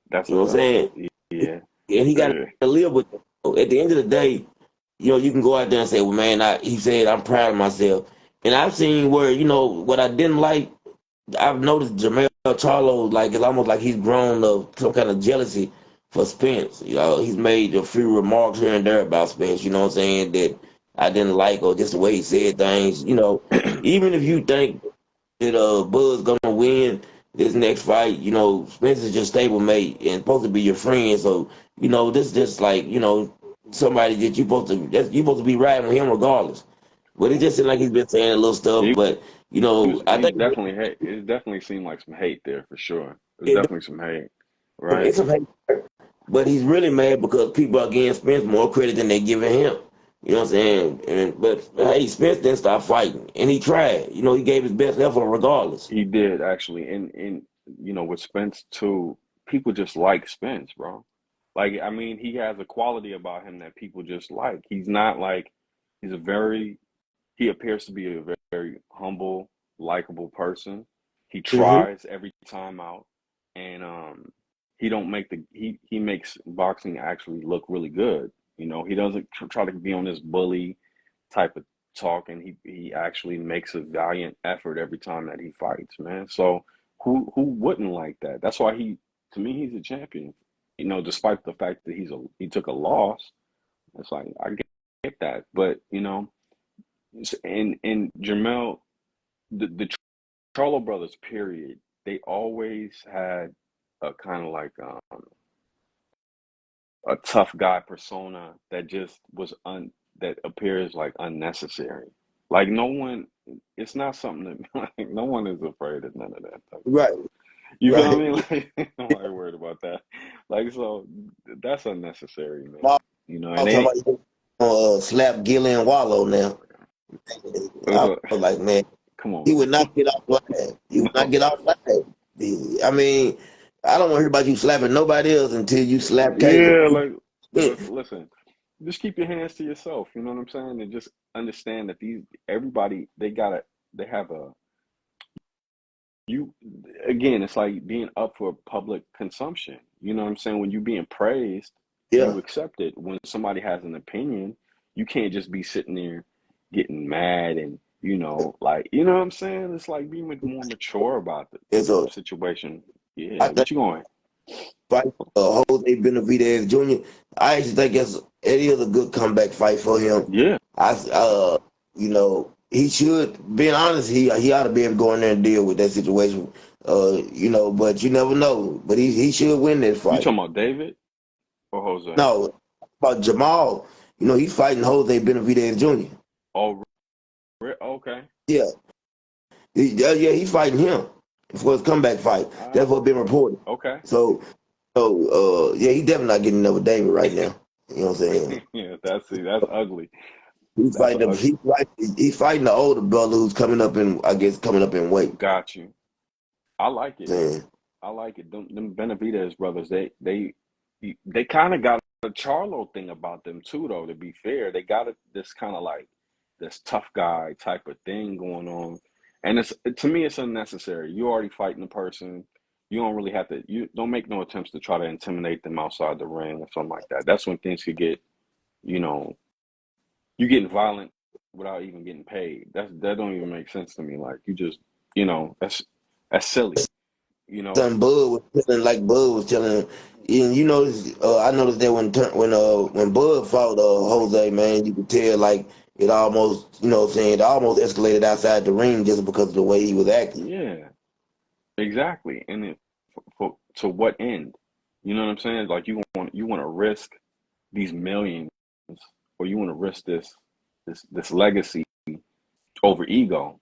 That's You a know what I'm fact. saying? Yeah, And he got yeah, to live with it. So at the end of the day, you can go out there and say, well, man, he said, I'm proud of myself. And I've seen where, what I didn't like, I've noticed Jamel Charlo, like, it's almost like he's grown of some kind of jealousy for Spence. He's made a few remarks here and there about Spence, you know what I'm saying, that I didn't like, or just the way he said things. Even if you think that Bud's gonna win this next fight, Spence is just stablemate and supposed to be your friend. So, this just like, somebody that you supposed to be riding with him regardless. But it just seemed like he's been saying a little stuff. he But I he think definitely hate. It definitely seemed like some hate there for sure. There's it, definitely some hate, right? it's a, but he's really mad because people are giving Spence more credit than they're giving him. You know what I'm saying? But hey, Spence didn't stop fighting, and he tried. You know, he gave his best effort regardless. He did actually, and with Spence too, people just like Spence, bro. Like, I mean, he has a quality about him that people just like. He's not like he's a very he appears to be a very, very humble, likable person. He Hmm. tries every time out, and he don't make he makes boxing actually look really good. He doesn't try to be on this bully type of talk, and he actually makes a valiant effort every time that he fights, man. So who wouldn't like that? That's why to me, he's a champion. Despite the fact that he took a loss, it's like I get that, but and Jermell, the Charlo brothers, period, they always had a kind of like a tough guy persona that just that appears like unnecessary. Like no one, it's not something that like no one is afraid of none of that type of Right, stuff. You feel what I right. mean? Like nobody worried about that. Like so, that's unnecessary, man. Paul And talking they about he slap Gillian Wallow now. I uh, was like, man, come he on, would not get off live. He would not no, get off live. I mean, I don't want to hear about you slapping nobody else until you slap Caleb. yeah, like listen, just keep your hands to yourself. You know what I'm saying? And just understand that everybody they have a you again. It's like being up for public consumption. You know what I'm saying? When you being praised, Yeah, you accept it. When somebody has an opinion, you can't just be sitting there getting mad and like what I'm saying. It's like be more mature about the it's a. situation. I Yeah, think what you going? fight Jose Benavidez Jr. I actually think it is a good comeback fight for him. Yeah, I he should. Being honest, he ought to be able to go in there and deal with that situation. But you never know. But he should win that you fight. talking about David or Jose? No, about Jamal. He's fighting Jose Benavidez Jr. Oh, okay. Yeah, he's fighting him for his comeback fight. All That's right. what's been reported. Okay. So, yeah, he definitely not getting another David right now. You know what I'm saying? Yeah, that's ugly. He's That's fighting a the ugly. he's fighting the older brother who's coming up in weight. Got you. I like it. Saying, I like it. Them Benavidez brothers, they kind of got a Charlo thing about them too, though. To be fair, they got this kind of like this tough guy type of thing going on, and to me, it's unnecessary. You already fighting the person. You don't really have to. You don't make no attempts to try to intimidate them outside the ring or something like that. That's when things could get, you know, you getting violent without even getting paid. That don't even make sense to me. Like you just, that's silly. You know? son Bud was telling him, and I noticed that when Bud fought Jose, man, you could tell like it almost, what I'm saying, it almost escalated outside the ring just because of the way he was acting. Yeah, exactly. And to what end? You know what I'm saying? Like you want to risk these millions, or you want to risk this legacy over ego.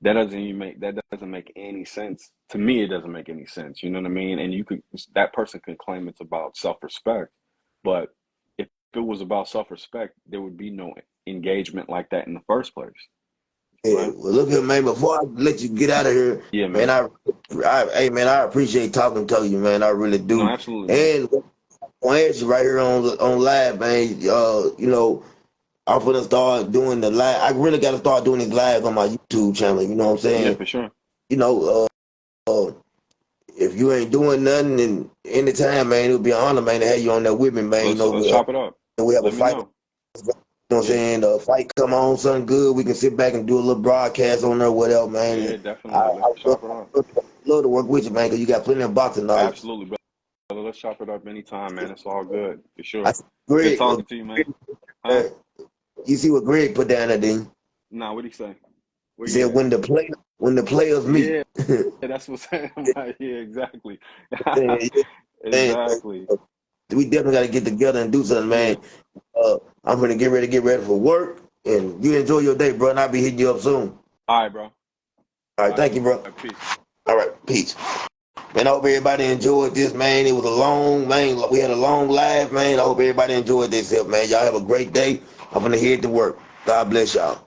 That doesn't make any sense to me. It doesn't make any sense. You know what I mean? And that person can claim it's about self-respect, but if it was about self-respect, there would be no engagement like that in the first place, Yeah, right? well, look here, man. Before I let you get out of here, Yeah, man, man. hey, man, I appreciate talking to you, man. I really No, do. absolutely, man. And I want to ask you right here on live, man. I'm gonna start doing the live. I really got to start doing these lives on my YouTube channel. You know what I'm Yeah, saying? for sure. You know, if you ain't doing nothing, and anytime, man, it would be an honor, man, to have you on there with me, man. Let's chop it up. We have a Let me fight. know. You know what I'm Yeah, saying? The fight come on, something good. We can sit back and do a little broadcast on there, whatever, man. yeah, definitely. Let's chop it up. Love to work with you, man, because you got plenty of boxing knowledge. Absolutely, brother. Let's chop it up anytime, man. It's all good for I sure. see Good Greg, talking to you, man. uh, Huh? you see what Greg put down there, then Nah, what'd he say? he Where you said at? when the players meet. Yeah, that's what's saying. Yeah, exactly. Yeah, man, Exactly. we definitely got to get together and do something, Yeah. man. I'm gonna get ready for work, and you enjoy your day, bro. And I'll be hitting you up soon. All right, bro. All right, All thank you, bro. right, peace. All right, peace. Man, I hope everybody enjoyed this, man. It was a long, man. We had a long live, man. I hope everybody enjoyed this, man. Y'all have a great day. I'm gonna head to work. God bless y'all.